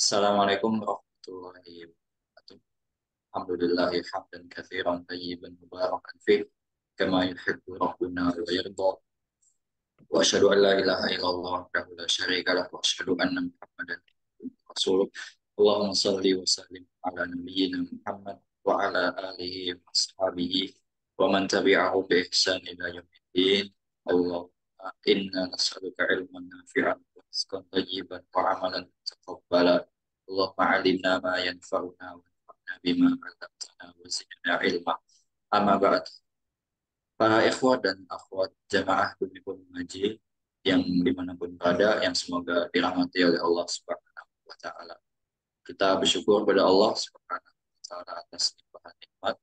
Assalamualaikum warahmatullahi wabarakatuh. Alhamdulillahi hamdan katsiran tayyiban mubarakan fih kama yuhibbu rabbuna wa yarda. Wa asyhadu an la ilaha illallah wahdahu la syarika lah wa asyhadu anna Muhammadan rasulullah. Allahumma shalli wa sallim ala nabiyyina Muhammad wa ala alihi wa ashabihi wa man tabi'ahu bi ihsan ila yaumiddin. Allahumma inna nas'aluka ilman nafi'an wa rizqan thayyiban wa amalan mutaqabbala. Allahumma 'allimna ma yanfa'una wa anfa'na bima 'allamtana wa zidna ilma. Amma ba'd. Para ikhwah dan akhwat jamaah Bimbingan Mengaji yang dimanapun berada, yang semoga dirahmati oleh Allah Subhanahu wa Ta'ala. Kita bersyukur kepada Allah Subhanahu wa Ta'ala atas limpahan nikmat,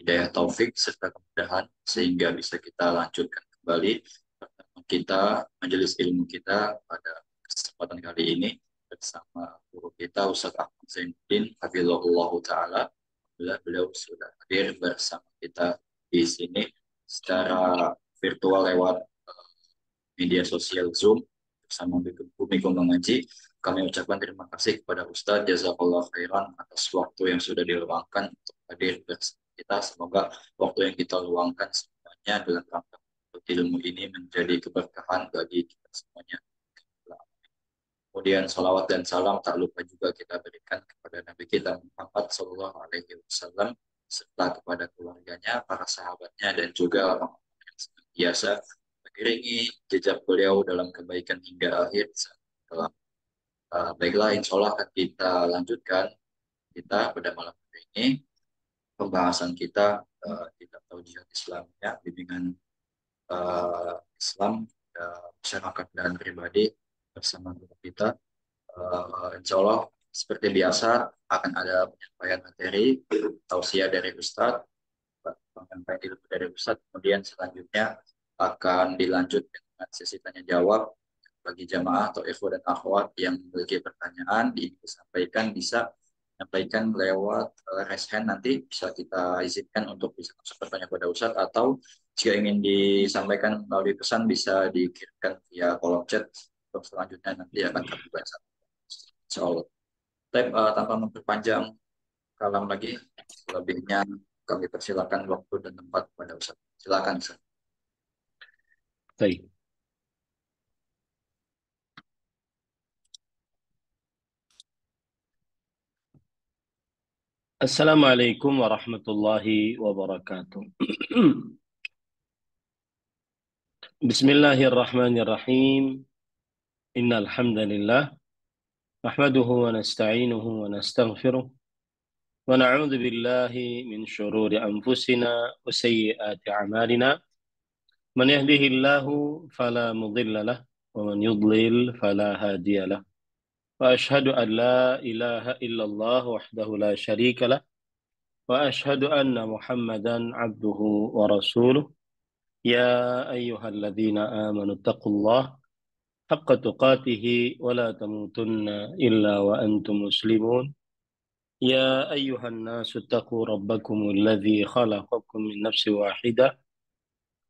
hidayah taufik serta kemudahan sehingga bisa kita lanjutkan kembali pertemuan kita, majelis ilmu kita pada kesempatan kali ini bersama guru kita Ustaz Ahmad Zainuddin Hafizahullah Ta'ala. Alhamdulillah beliau sudah hadir bersama kita di sini secara virtual lewat media sosial Zoom bersama Bumi Mengaji. Kami ucapkan terima kasih kepada Ustadz Jazakallah khairan atas waktu yang sudah diluangkan untuk hadir bersama kita. Semoga waktu yang kita luangkan semuanya dalam rangka untuk ilmu ini menjadi keberkahan bagi kita semuanya. Kemudian salawat dan salam tak lupa juga kita berikan kepada Nabi kita Muhammad Sallallahu Alaihi Wasallam serta kepada keluarganya, para sahabatnya dan juga orang-orang yang senantiasa mengiringi jejak beliau dalam kebaikan hingga akhir. Baiklah, insya Allah akan kita lanjutkan kita pada malam hari ini pembahasan kita kitab Taujihat Islamnya, bimbingan Islam masyarakat dan pribadi bersama guru kita. Insya Allah seperti biasa akan ada penyampaian materi tausiah dari Ustadz, penyampaian ilmu dari Ustadz, kemudian selanjutnya akan dilanjut dengan sesi tanya jawab bagi jamaah atau ikhwan dan akhwat yang memiliki pertanyaan disampaikan, bisa menyampaikan lewat raise hand, nanti bisa kita izinkan untuk bisa masuk bertanya pada Ustadz, atau jika ingin disampaikan melalui pesan bisa dikirimkan via kolom chat. Untuk selanjutnya nanti akan kami baca. Insya Allah. Tanpa memperpanjang kalam lagi, selebihnya kami persilakan waktu dan tempat pada Ustadz. Silakan Ustadz. Baik. Assalamualaikum warahmatullahi wabarakatuh. Bismillahirrahmanirrahim. Innal hamdalillah nahmaduhu wa nasta'inuhu wa nastaghfiruh wa na'udzu billahi min shururi anfusina wa sayyiati a'malina. Man yahdihillahu fala mudilla lahu wa man yudlil fala hadiya lahu. Wa ashhadu an la ilaha illallah wahdahu la syarika lahu wa ashhadu anna Muhammadan 'abduhu wa rasuluh. يا أيها الذين آمنوا اتقوا الله حق تقاته ولا تموتن إلا وأنتم مسلمون. يا أيها الناس اتقوا ربكم الذي خلقكم من نفس واحدة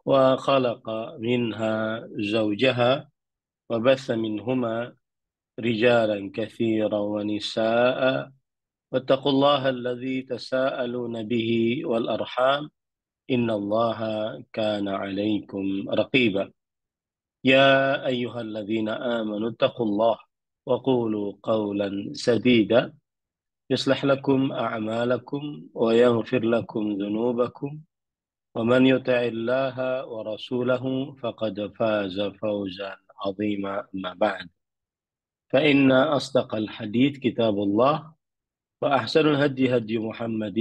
وخلق منها زوجها وبث منهما رجالا كثيرا ونساء واتقوا الله الذي تساءلون به والأرحام إن الله كان عليكم رقيبا. يا أيها الذين آمنوا اتقوا الله وقولوا قولا سديدا يصلح لكم أعمالكم ويغفر لكم ذنوبكم ومن يطع الله ورسوله فقد فاز فوزا عظيما. أما بعد فإن أصدق الحديث كتاب الله وأحسن الهدي هدي محمد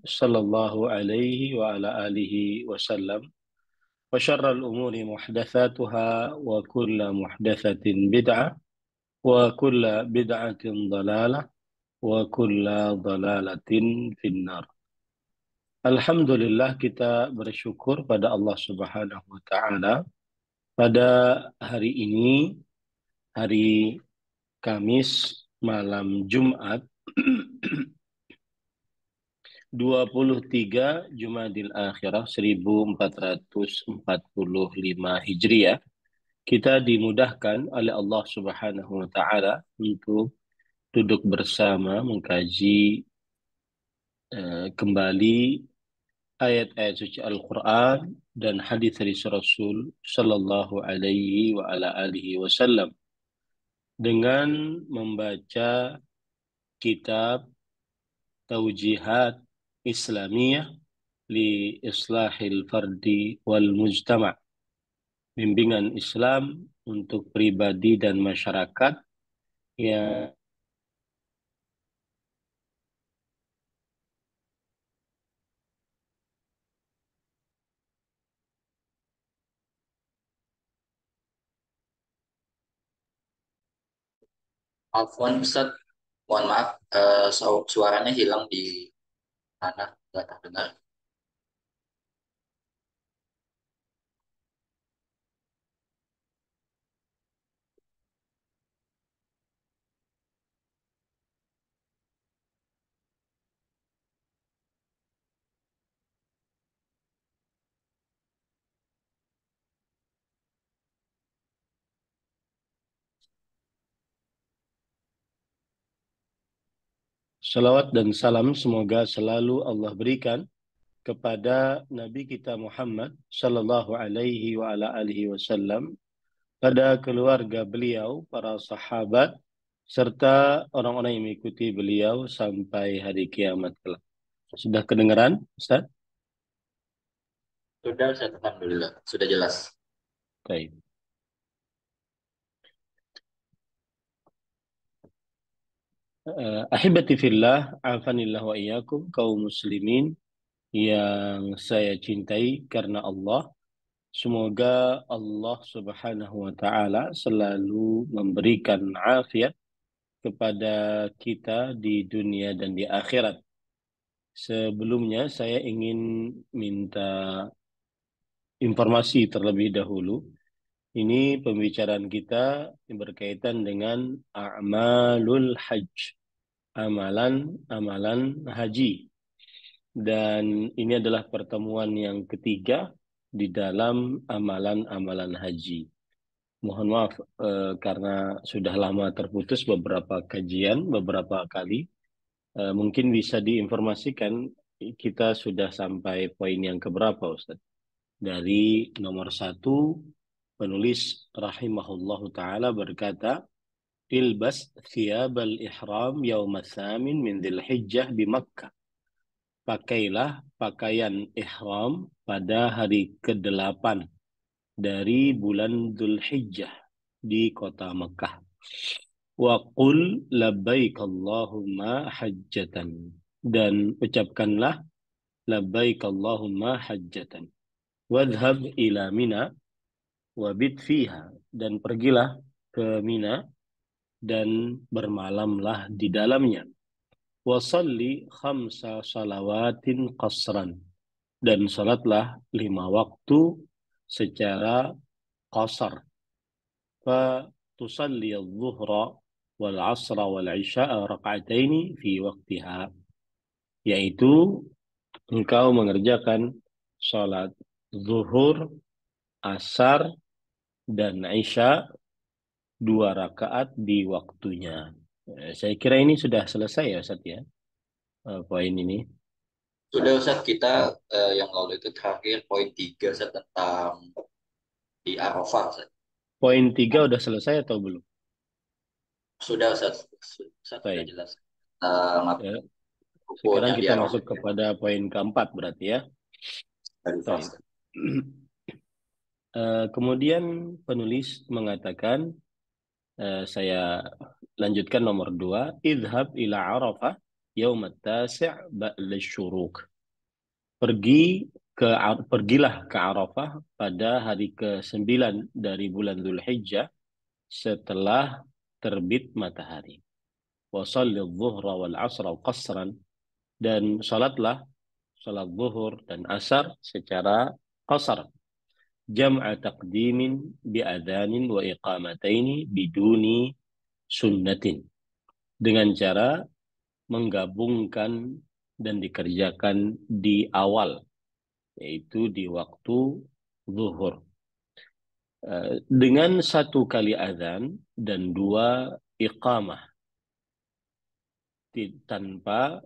صلى الله عليه وعلى آله وسلم وشر الأمور محدثاتها وكل محدثة بدعة وكل بدعة ضلالة وكل ضلالة في النار. Alhamdulillah, kita bersyukur pada Allah Subhanahu wa taala pada hari ini, hari Kamis malam Jumat 23 Jumadil Akhirah 1445 Hijriah, kita dimudahkan oleh Allah Subhanahu wa taala untuk duduk bersama mengkaji kembali ayat-ayat suci Al-Quran dan hadis dari Rasul Sallallahu Alaihi wa ala alihi Wasallam dengan membaca kitab Taujihat Islamiyah li Islahil Fardi wal Mujtama', bimbingan Islam untuk pribadi dan masyarakat yang Afwan Ustaz, mohon maaf, suaranya hilang di mana? Nggak terdengar. salawat dan salam semoga selalu Allah berikan kepada Nabi kita Muhammad Sallallahu Alaihi wa ala alihi Wasallam, pada keluarga beliau, para sahabat, serta orang-orang yang mengikuti beliau sampai hari kiamat kelak. Sudah kedengaran, Ustaz? Sudah Ustaz, alhamdulillah. Sudah jelas. Baik. Ahibati fillah, afanillah wa iyyakum, kaum muslimin yang saya cintai karena Allah. Semoga Allah Subhanahu wa taala selalu memberikan afiat kepada kita di dunia dan di akhirat. Sebelumnya saya ingin minta informasi terlebih dahulu. Ini pembicaraan kita yang berkaitan dengan a'malul hajj, amalan-amalan haji. Dan ini adalah pertemuan yang ketiga di dalam amalan-amalan haji. Mohon maaf karena sudah lama terputus beberapa kajian, beberapa kali. Mungkin bisa diinformasikan kita sudah sampai poin yang keberapa, Ustaz? Dari nomor 1, penulis rahimahullahu ta'ala berkata, ilbas thiyabal ihram yawma thamin min dhil hijjah di Makkah. Pakailah pakaian ihram pada hari ke-8 dari bulan Dhul Hijjah di kota Mekah. Wa qul labbaik Allahumma hajjatan. Dan ucapkanlah labbaik Allahumma hajjatan. Wadhhab ila Mina wabit fiha. Dan pergilah ke Mina dan bermalamlah di dalamnya. Wasalli khamsa salawatin qasran. Dan salatlah 5 waktu secara qasar. Fa tusalli adh-dhuhra wal 'asra wal 'isya'a raka'ataini fi waqtiha. Yaitu engkau mengerjakan salat zuhur, asar, dan isya 2 rakaat di waktunya. Saya kira ini sudah selesai ya Ustaz ya, poin ini. Sudah Ustaz, kita yang lalu itu terakhir poin 3 Ustaz, tentang di Arafah Ustaz. Poin 3 udah selesai atau belum? Sudah Ustaz, Ustaz sudah Baik. jelas. Ya. Rukun Sekarang yang di kita Arafah masuk kepada poin keempat berarti ya. dari Baik. fase. Kemudian penulis mengatakan, saya lanjutkan nomor 2, idhab ila Arafah yaumat tasi' ba'la syuruk. Pergilah ke Arafah pada hari ke-9 dari bulan Dzulhijjah setelah terbit matahari. Wa shalli adh-dhuhra wal 'asra qasran. Dan salatlah salat zuhur dan asar secara qasar. Jam'a taqdimin bi'adhanin wa iqamataini biduni sunnatin. Dengan cara menggabungkan dan dikerjakan di awal, yaitu di waktu zuhur. Eh, Dengan 1 kali azan dan 2 iqamah. tanpa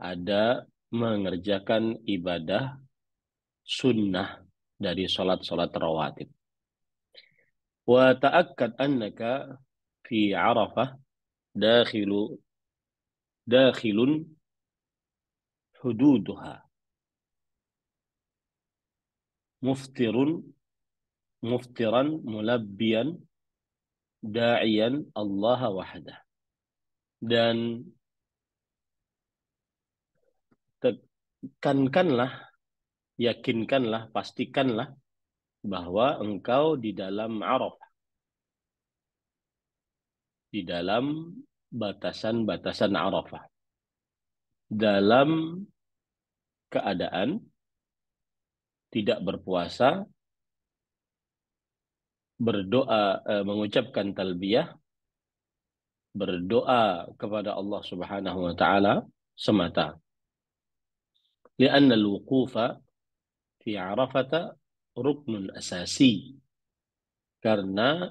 ada mengerjakan ibadah sunnah dari sholat-sholat rawatib. Wa ta'akkad annaka fi Arafah dakhilun hududuha muftiran mulabbiyan da'iyan Allah wahdah. Dan yakinkanlah, pastikanlah bahwa engkau di dalam Arafah, di dalam batasan-batasan Arafah, dalam keadaan tidak berpuasa, berdoa, mengucapkan talbiyah, berdoa kepada Allah Subhanahu wa taala semata. Lianna al-wuqufa fi Arafah ruknun asasi. Karena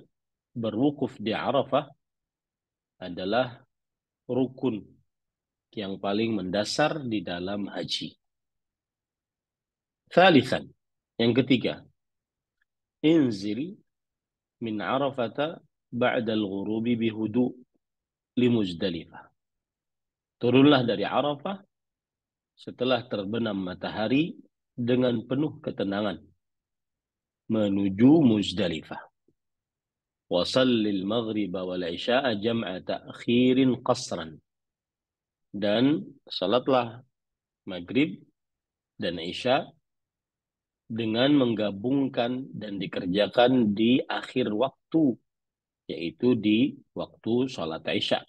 berwukuf di Arafah adalah rukun yang paling mendasar di dalam haji. Thalithan, yang ketiga, inzil min Arafata ba'da al-ghurubi bihudu li Muzdalifah. Turunlah dari Arafah setelah terbenam matahari dengan penuh ketenangan menuju Muzdalifah. Wa sallil maghriba wal isya'a jam'a ta'khirin qasran. Dan salatlah maghrib dan isya dengan menggabungkan dan dikerjakan di akhir waktu, yaitu di waktu salat isya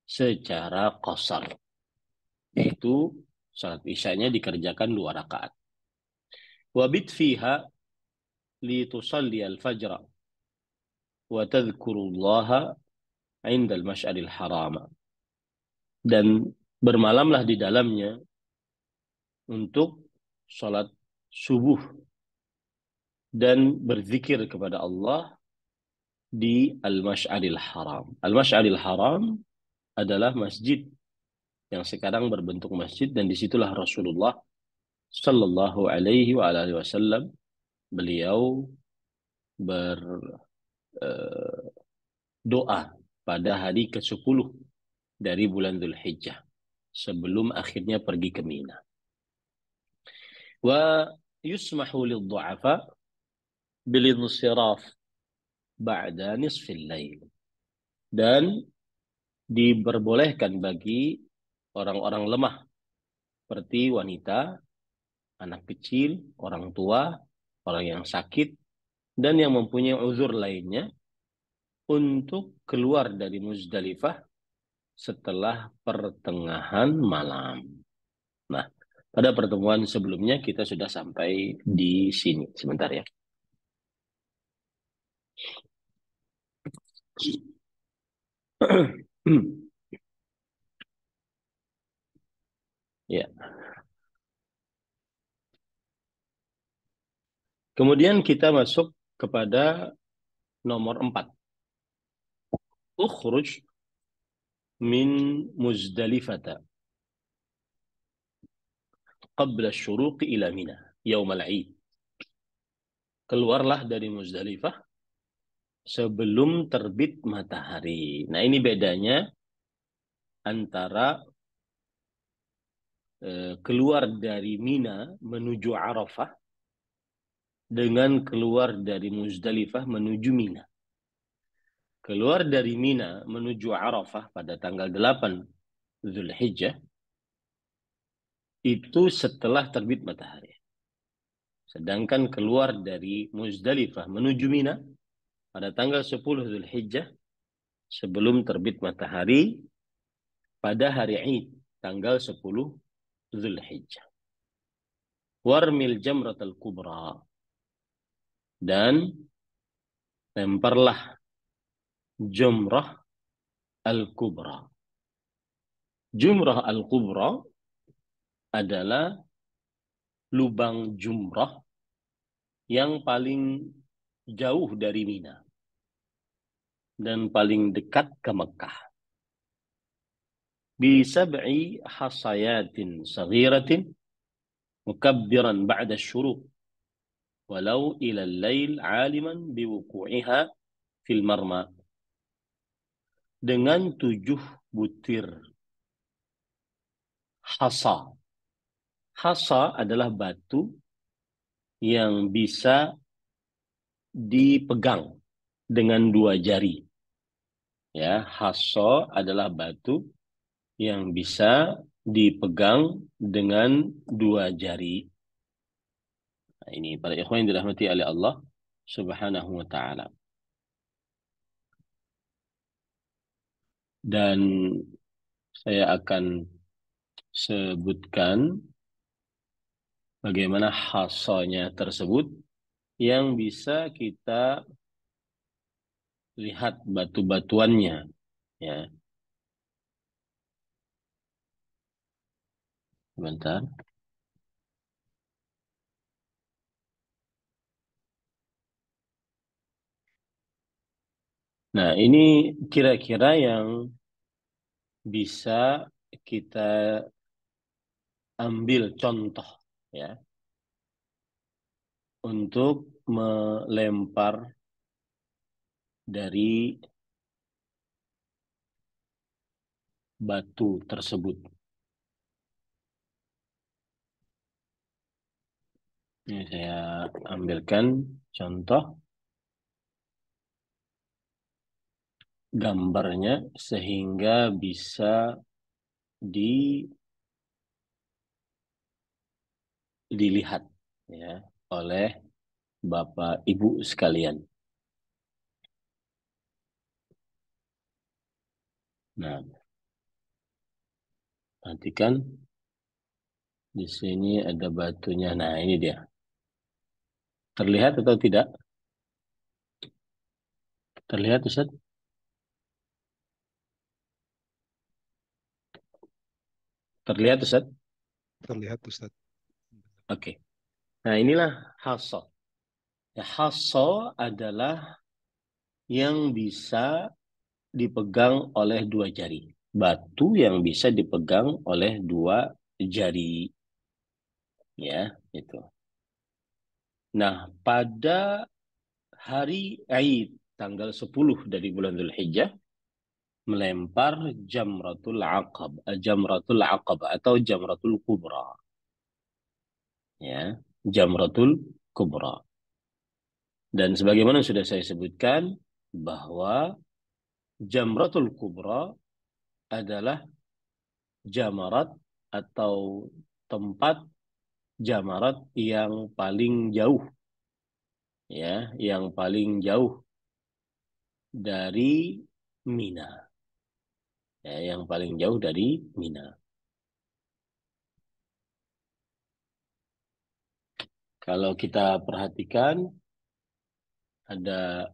secara qasar, yaitu salat isyanya dikerjakan 2 rakaat. Wabit fiha li tusalli al-fajr wa tadhkurullaha 'inda al-mash'aril haram. Dan bermalamlah di dalamnya untuk salat subuh dan berzikir kepada Allah di Al-Mash'aril Haram. Al-Mash'aril Haram adalah masjid yang sekarang berbentuk masjid, dan disitulah Rasulullah Sallallahu Alaihi Wasallam beliau berdoa pada hari ke-10 dari bulan Dzulhijjah sebelum akhirnya pergi ke Mina. Wa yusmahu lidh-dhu'afa bil-insiraf ba'da nisfil lail. Dan diperbolehkan bagi orang-orang lemah seperti wanita, anak kecil, orang tua, orang yang sakit, dan yang mempunyai uzur lainnya untuk keluar dari Muzdalifah setelah pertengahan malam. Nah, pada pertemuan sebelumnya kita sudah sampai di sini. Sebentar ya. Ya. Kemudian kita masuk kepada nomor 4. Ukhruj min Muzdalifata qabla syuruqi ila Mina yaumal 'Id. Keluarlah dari Muzdalifah sebelum terbit matahari. Nah, ini bedanya antara keluar dari Mina menuju Arafah dengan keluar dari Muzdalifah menuju Mina. Keluar dari Mina menuju Arafah pada tanggal 8 Dzulhijjah itu setelah terbit matahari. Sedangkan keluar dari Muzdalifah menuju Mina pada tanggal 10 Dzulhijjah sebelum terbit matahari pada hari Id tanggal 10 Dzulhijjah. Warmil jamratul kubra, dan lemparlah jumrah al-kubra. Jumrah al-kubra adalah lubang jumrah yang paling jauh dari Mina dan paling dekat ke Mekah. bisab'i hasayatin saghiratin mukabbiran ba'da syuruk walau ila al-lail aliman biwuku'iha fil marma, dengan 7 butir hasa. Hasa adalah batu yang bisa dipegang dengan 2 jari. Ya, hasa adalah batu yang bisa dipegang dengan 2 jari. Nah, ini para ikhwan yang dirahmati oleh Allah Subhanahu wa taala. Dan saya akan sebutkan bagaimana hasanya tersebut yang bisa kita lihat batu-batuannya, ya. Sebentar. Nah, ini kira-kira yang bisa kita ambil contoh, ya, untuk melempar dari batu tersebut. Ini saya ambilkan contoh gambarnya sehingga bisa dilihat, ya, oleh Bapak Ibu sekalian. Nah, perhatikan di sini ada batunya. Nah, ini dia. Terlihat atau tidak? Terlihat, Ustaz? Terlihat, Ustaz? Terlihat, Ustaz. Oke. Nah, inilah hasa. Ya, hasa adalah yang bisa dipegang oleh 2 jari. Batu yang bisa dipegang oleh 2 jari. Ya, itu. Nah, pada hari Aid tanggal 10 dari bulan Dzulhijjah melempar jamratul aqab atau jamratul kubra. Ya, jamratul kubra. Dan sebagaimana sudah saya sebutkan bahwa jamratul kubra adalah jamarat atau tempat jamarat yang paling jauh, ya, yang paling jauh dari Mina, ya, yang paling jauh dari Mina. Kalau kita perhatikan ada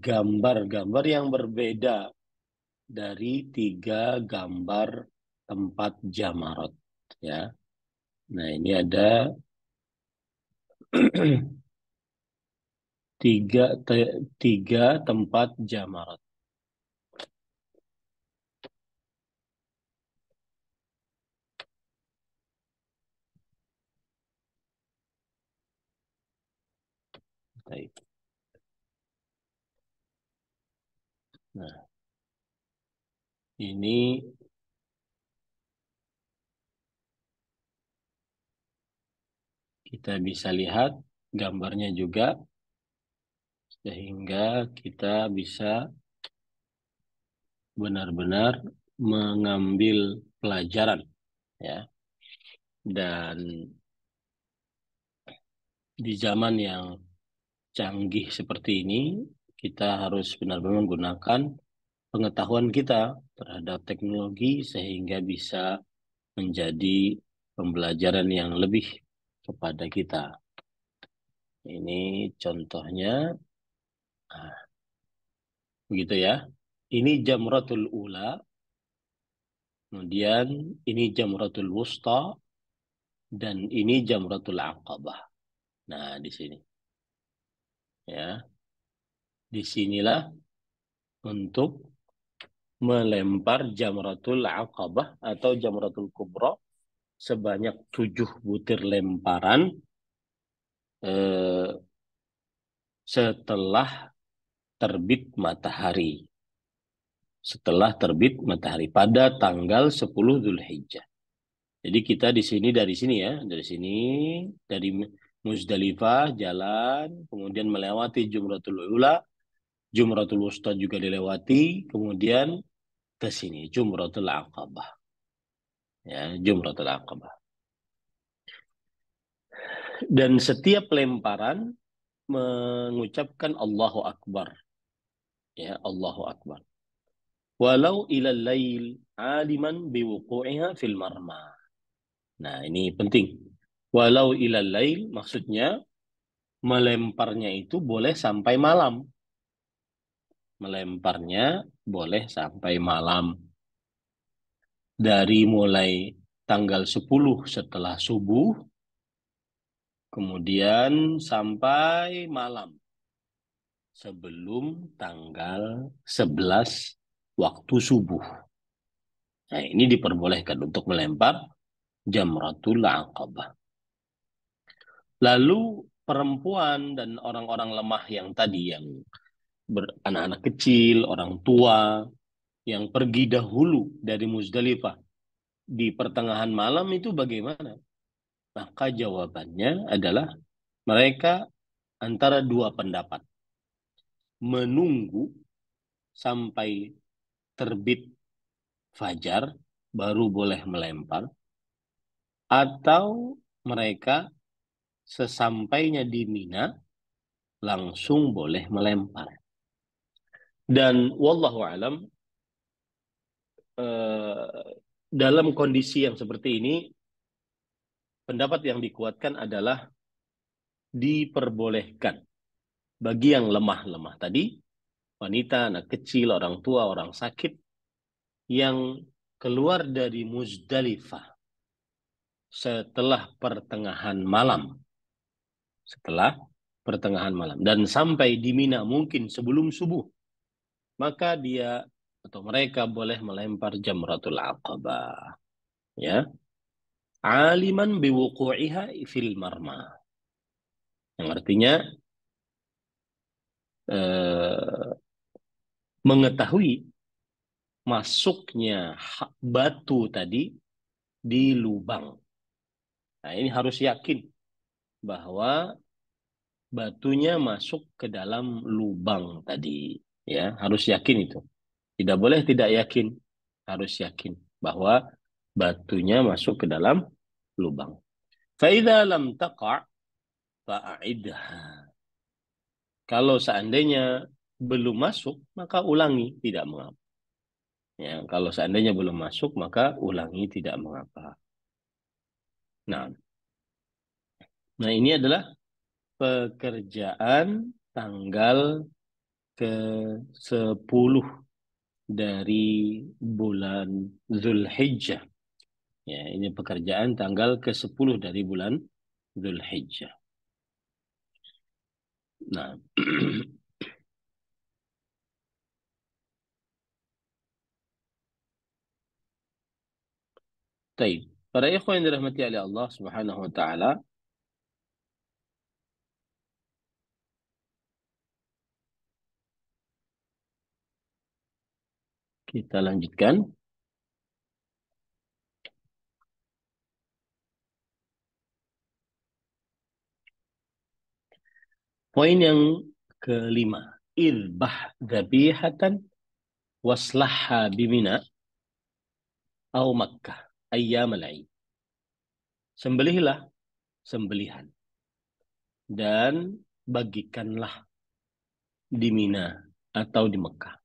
gambar-gambar yang berbeda dari 3 gambar tempat jamarat, ya. Nah, ini ada tiga tempat jamarat. Baik. Nah, ini kita bisa lihat gambarnya juga sehingga kita bisa benar-benar mengambil pelajaran, ya. Dan di zaman yang canggih seperti ini, kita harus benar-benar menggunakan pengetahuan kita terhadap teknologi sehingga bisa menjadi pembelajaran yang lebih kepada kita. Ini contohnya, nah, begitu ya. Ini jamratul ula, kemudian ini jamratul wusta, dan ini jamratul aqabah. Nah, di sini, ya, disinilah untuk melempar jamratul aqabah atau jamratul kubra sebanyak 7 butir lemparan eh, setelah terbit matahari. Setelah terbit matahari pada tanggal 10 Zulhijjah. Jadi kita di sini dari sini ya, dari Muzdalifah jalan, kemudian melewati Jumratul Ula, Jumratul Wusta juga dilewati, kemudian ke sini Jumratul Aqabah. Ya, Jumratul Aqabah. Dan setiap lemparan mengucapkan Allahu Akbar. Ya, Allahu Akbar. Walau ilal lail aliman biwuqu'iha fil marma. Nah, ini penting. Walau ilal lail maksudnya melemparnya itu boleh sampai malam. Melemparnya boleh sampai malam. Dari mulai tanggal 10 setelah subuh, kemudian sampai malam. Sebelum tanggal 11 waktu subuh. Nah, ini diperbolehkan untuk melempar Jamratul Aqabah. Lalu perempuan dan orang-orang lemah yang tadi, yang beranak-anak kecil, orang tua, yang pergi dahulu dari Muzdalifah di pertengahan malam itu bagaimana? Maka jawabannya adalah mereka antara dua pendapat. Menunggu sampai terbit fajar baru boleh melempar, atau mereka sesampainya di Mina langsung boleh melempar. Dan wallahu alam, dalam kondisi yang seperti ini, pendapat yang dikuatkan adalah diperbolehkan bagi yang lemah-lemah tadi, wanita, anak kecil, orang tua, orang sakit, yang keluar dari Muzdalifah setelah pertengahan malam. Setelah pertengahan malam. Dan sampai di Mina mungkin sebelum subuh. Maka dia atau mereka boleh melempar Jamratul Aqabah. Ya. Aliman biwuqu'iha fil marma. Yang artinya mengetahui masuknya batu tadi di lubang. Nah, ini harus yakin bahwa batunya masuk ke dalam lubang tadi. Ya, harus yakin itu. Tidak boleh tidak yakin. Harus yakin bahwa batunya masuk ke dalam lubang. Fa'idha lam taqa' fa'idha. Kalau seandainya belum masuk, maka ulangi, tidak mengapa. Ya, kalau seandainya belum masuk, maka ulangi, tidak mengapa. Nah, ini adalah pekerjaan tanggal ke-10 dari bulan Zulhijjah. Ya, ini pekerjaan tanggal ke-10 dari bulan Zulhijjah. Nah, baik. Para ikhwan yang dirahmati oleh Allah Subhanahu wa taala, kita lanjutkan. Poin yang kelima, idbah dzabihatan waslahha bimina au Makkah ayyam al-Aid. Sembelihlah sembelihan dan bagikanlah di Mina atau di Mekah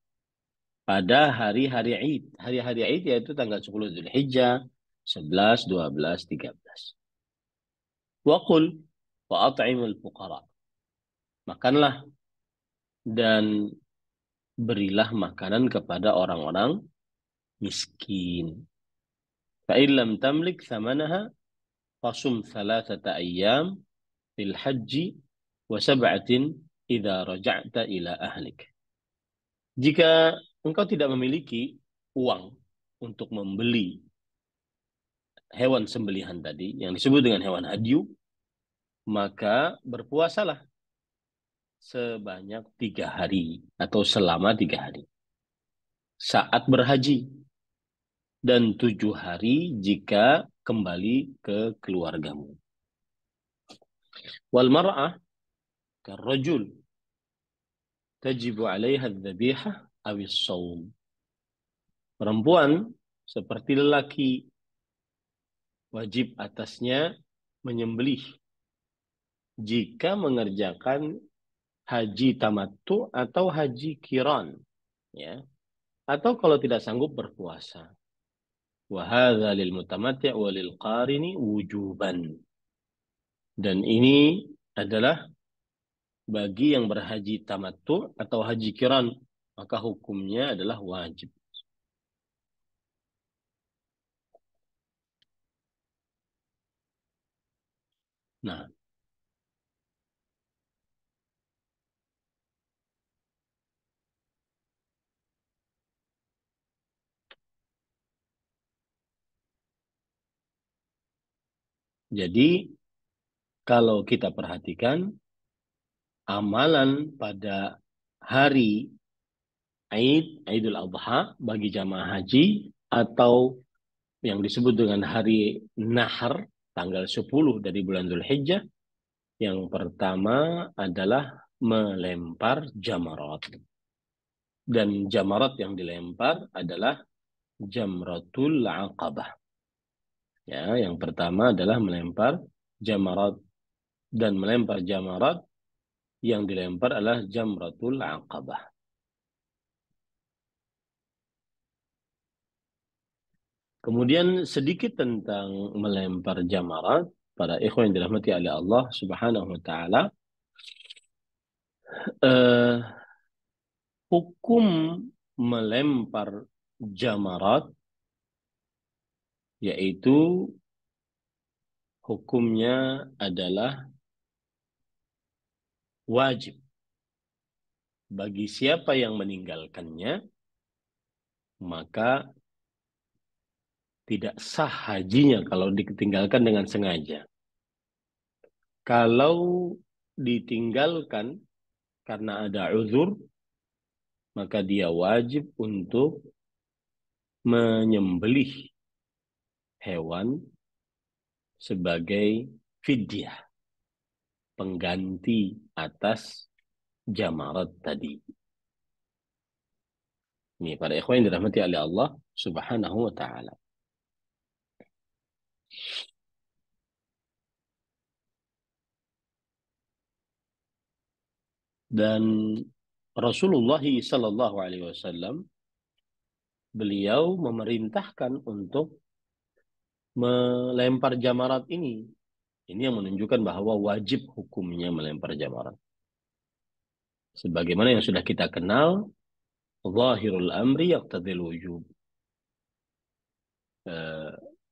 pada hari-hari Id. Hari-hari Id yaitu tanggal 10 Zulhijjah, 11, 12, 13. Waqul wa at'imul fuqara. Makanlah dan berilah makanan kepada orang-orang miskin. Fa'in lam tamlik thamanaha fasum thalathata ayyam fil haji wa sab'atin idza raja'ta ila ahlik. Jika engkau tidak memiliki uang untuk membeli hewan sembelihan tadi, yang disebut dengan hewan hadyu, maka berpuasalah sebanyak 3 hari atau selama 3 hari saat berhaji, dan 7 hari jika kembali ke keluargamu. Wal mar'ah karrajul tajibu 'alaiha adz-dzabihah awis shaum. Perempuan seperti lelaki, wajib atasnya menyembelih jika mengerjakan haji tamattu atau haji qiran, ya, atau kalau tidak sanggup berpuasa. Wa hadza lil mutamatti' wa lil qarini wujuban. Dan ini adalah bagi yang berhaji tamattu atau haji qiran, maka hukumnya adalah wajib. Nah, jadi kalau kita perhatikan amalan pada hari Idul Adha bagi jamaah haji atau yang disebut dengan hari Nahar, tanggal 10 dari bulan Dzulhijjah, yang pertama adalah melempar jamarat. Dan jamarat yang dilempar adalah Jamratul Aqabah. Ya, yang pertama adalah melempar jamarat, dan melempar jamarat yang dilempar adalah Jamratul Aqabah. Kemudian sedikit tentang melempar jamarat, para ikhwan yang dirahmati oleh Allah Subhanahu wa taala. Hukum melempar jamarat yaitu hukumnya adalah wajib bagi siapa yang meninggalkannya, maka tidak sah hajinya kalau ditinggalkan dengan sengaja. Kalau ditinggalkan karena ada uzur, maka dia wajib untuk menyembelih hewan sebagai fidyah, pengganti atas jamarat tadi. Ini para ikhwan yang dirahmati oleh Allah Subhanahu wa taala. Dan Rasulullah sallallahu alaihi wasallam, beliau memerintahkan untuk melempar jamarat ini. Ini yang menunjukkan bahwa wajib hukumnya melempar jamarat. Sebagaimana yang sudah kita kenal, zahirul amri yaqtadil wujub.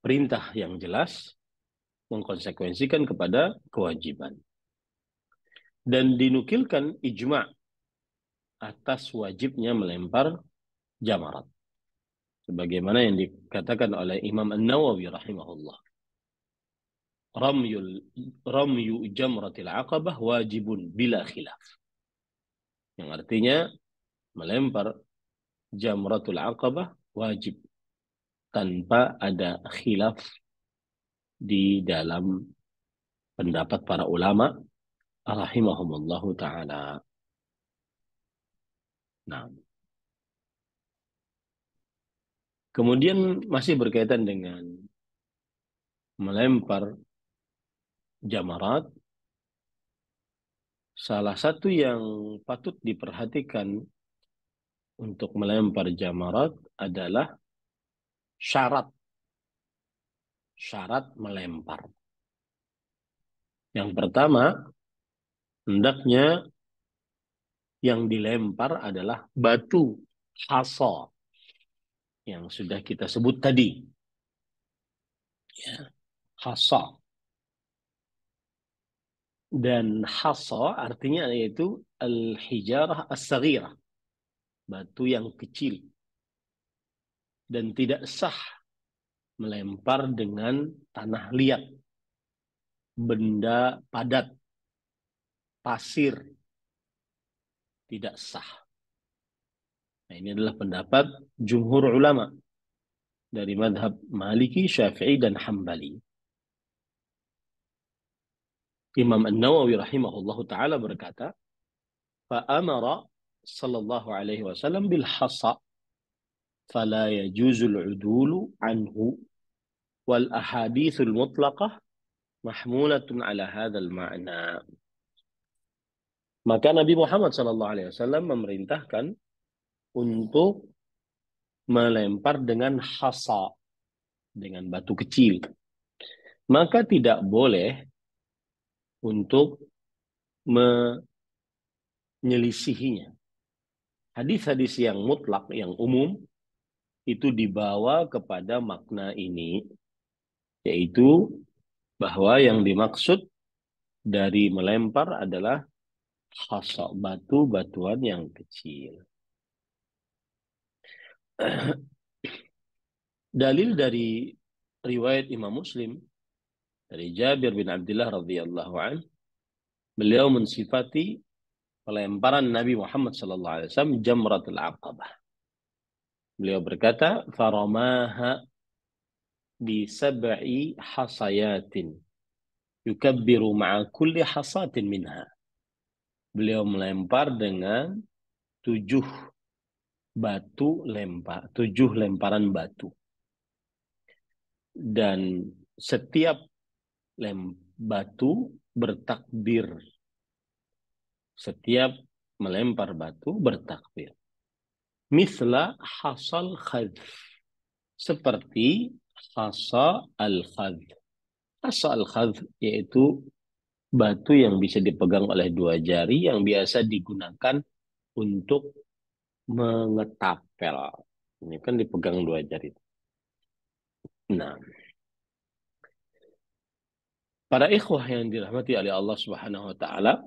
Perintah yang jelas mengkonsekuensikan kepada kewajiban. Dan dinukilkan ijma' atas wajibnya melempar jamarat. Sebagaimana yang dikatakan oleh Imam An-Nawawi rahimahullah. Ramyu jamratil aqabah wajibun bila khilaf. Yang artinya melempar jamratul aqabah wajib tanpa ada khilaf di dalam pendapat para ulama rahimahumullahu ta'ala. Nah, kemudian masih berkaitan dengan melempar jamarat, salah satu yang patut diperhatikan untuk melempar jamarat adalah syarat melempar. Yang pertama, hendaknya yang dilempar adalah batu hasa yang sudah kita sebut tadi. Ya, hasa. Dan hasa artinya yaitu al-hijarah as-saghirah, batu yang kecil. dan tidak sah melempar dengan tanah liat, benda padat, pasir, tidak sah. Nah, ini adalah pendapat jumhur ulama dari madhab Maliki, Syafi'i, dan Hambali. Imam An-Nawawi rahimahullahu ta'ala berkata, فَأَمَرَ sallallahu alaihi wasallam bil hasa fala yajuzul udulu anhu wal ahadithul mutlaqah mahmulatun ala hadzal ma'na. Maka Nabi Muhammad sallallahu alaihi wasallam memerintahkan untuk melempar dengan hasa, dengan batu kecil. Maka tidak boleh untuk menyelisihinya. Hadis-hadis yang mutlak, yang umum, itu dibawa kepada makna ini, yaitu bahwa yang dimaksud dari melempar adalah hasa, batu-batuan yang kecil. Dalil dari riwayat Imam Muslim dari Jabir bin Abdullah radhiyallahu an, beliau mensifati pelemparan Nabi Muhammad sallallahu alaihi wasallam jamratul aqabah. Beliau berkata, faramaha bi sab'i hasayatin yukabbiru ma'a kulli hasatin minha. Beliau melempar dengan 7 lemparan batu. Dan setiap batu bertakbir. Setiap melempar batu bertakbir. Misla hasal khadf. Seperti hasa al-khadf. Hasa al-khadf yaitu batu yang bisa dipegang oleh 2 jari yang biasa digunakan untuk mengetapel. Ini kan dipegang 2 jari. Nah, para ikhwah yang dirahmati oleh Allah Subhanahu wa taala,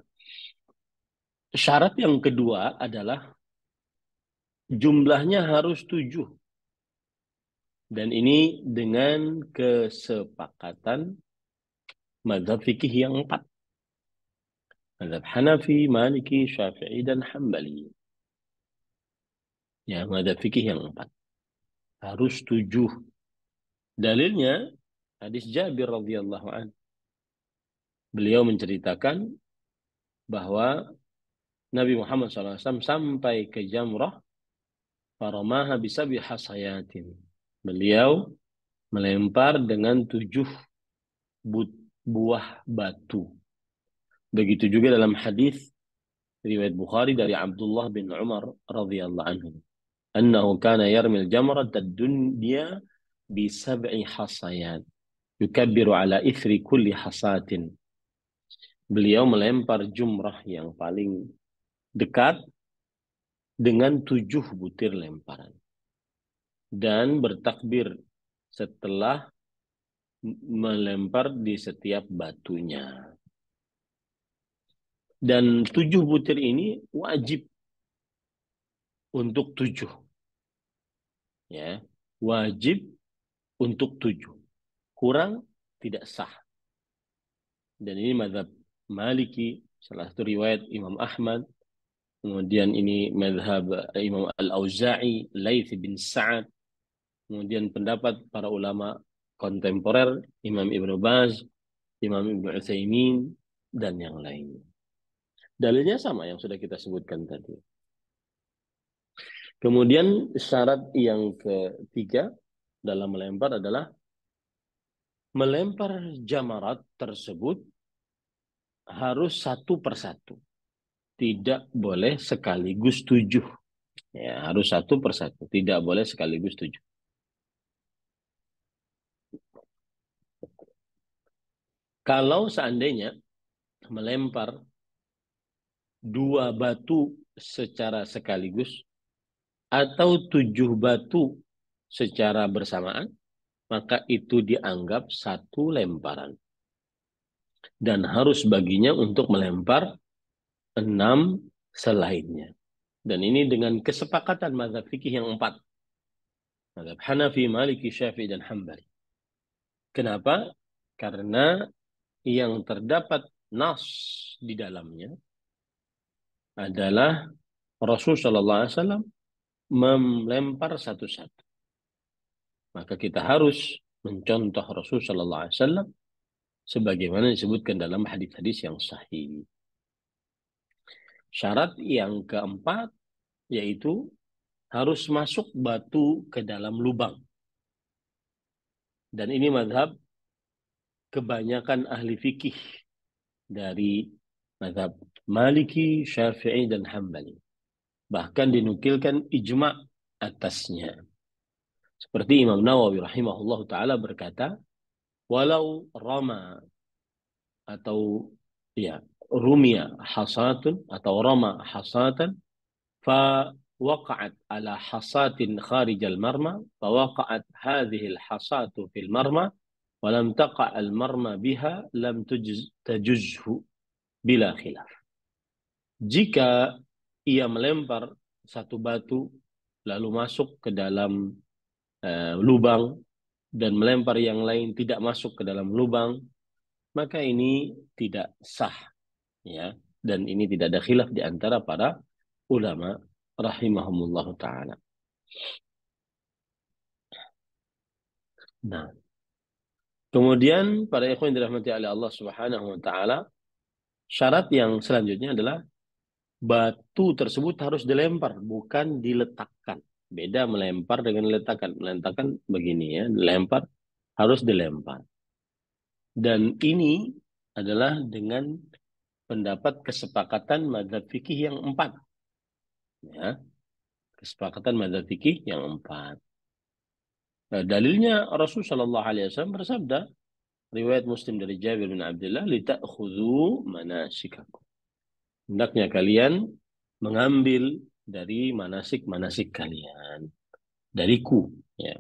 syarat yang kedua adalah jumlahnya harus 7. Dan ini dengan kesepakatan mazhab fikih yang 4. Mazhab Hanafi, Maliki, Syafi'i, dan Hambali. Ya, mazhab fikih yang 4. Harus 7. Dalilnya hadis Jabir radhiyallahu an. Beliau menceritakan bahwa Nabi Muhammad SAW sampai ke Jamrah, faramaha bisabi hasayatin. Beliau melempar dengan 7 buah batu. Begitu juga dalam hadis riwayat Bukhari dari Abdullah bin Umar radhiyallahu anhu, annahu kana yarmil jamrat ad-dunya bi 7 hasayat yukabbiru ala ithri kulli hasatin. Beliau melempar jumrah yang paling dekat dengan 7 butir lemparan dan bertakbir setelah melempar di setiap batunya. Dan 7 butir ini wajib untuk 7. Ya, wajib untuk 7. Kurang tidak sah. Dan ini mazhab Maliki, salah satu riwayat Imam Ahmad. Kemudian ini mazhab Imam Al-Auza'i, Laits bin Sa'ad. Kemudian pendapat para ulama kontemporer, Imam Ibnu Baz, Imam Ibnu Utsaimin, dan yang lainnya. Dalilnya sama yang sudah kita sebutkan tadi. Kemudian syarat yang ketiga dalam melempar adalah melempar jamarat tersebut harus 1 persatu. Tidak boleh sekaligus 7. Ya, harus 1 persatu. Tidak boleh sekaligus 7. Kalau seandainya melempar 2 batu secara sekaligus atau 7 batu secara bersamaan, maka itu dianggap 1 lemparan. Dan harus baginya untuk melempar 6 selainnya. Dan ini dengan kesepakatan mazhab fikih yang 4. Mazhab Hanafi, Maliki, Syafi'i, dan Hambali. Kenapa? Karena yang terdapat nas di dalamnya adalah Rasul Shallallahu Alaihi Wasallam melempar satu-satu. Maka kita harus mencontoh Rasul Shallallahu Alaihi Wasallam sebagaimana disebutkan dalam hadis-hadis yang sahih. Syarat yang keempat yaitu harus masuk batu ke dalam lubang. Dan ini mazhab kebanyakan ahli fikih dari mazhab Maliki, Syafi'i, dan Hambali. Bahkan dinukilkan ijma' atasnya. Seperti Imam Nawawi rahimahullah ta'ala berkata, walau rama atau ya rumia hasatun atau rama hasatan fa waqa'at ala hasatin kharijal marma fa waqa'at hadhihi al hasatu fil marma wa lam taqa' al marma biha lam tajuzhu bila khilaf. Jika ia melempar satu batu lalu masuk ke dalam lubang dan melempar yang lain tidak masuk ke dalam lubang, maka ini tidak sah, ya. Dan ini tidak ada khilaf di antara para ulama rahimahumullah ta'ala. Nah, kemudian para ikhwan yang dirahmati oleh Allah Subhanahu wa taala, syarat yang selanjutnya adalah batu tersebut harus dilempar, bukan diletakkan. Beda melempar dengan letakkan. Meletakkan begini ya, dilempar harus dilempar. Dan ini adalah dengan pendapat kesepakatan mazhab fikih yang 4. Ya, kesepakatan mazhab fikih yang 4. Nah, dalilnya Rasulullah Shallallahu Alaihi Wasallam bersabda, riwayat Muslim dari Jabir bin Abdullah, "Lita'khudhu manasikakum." Hendaknya kalian mengambil dari manasik-manasik kalian, dariku. Ya.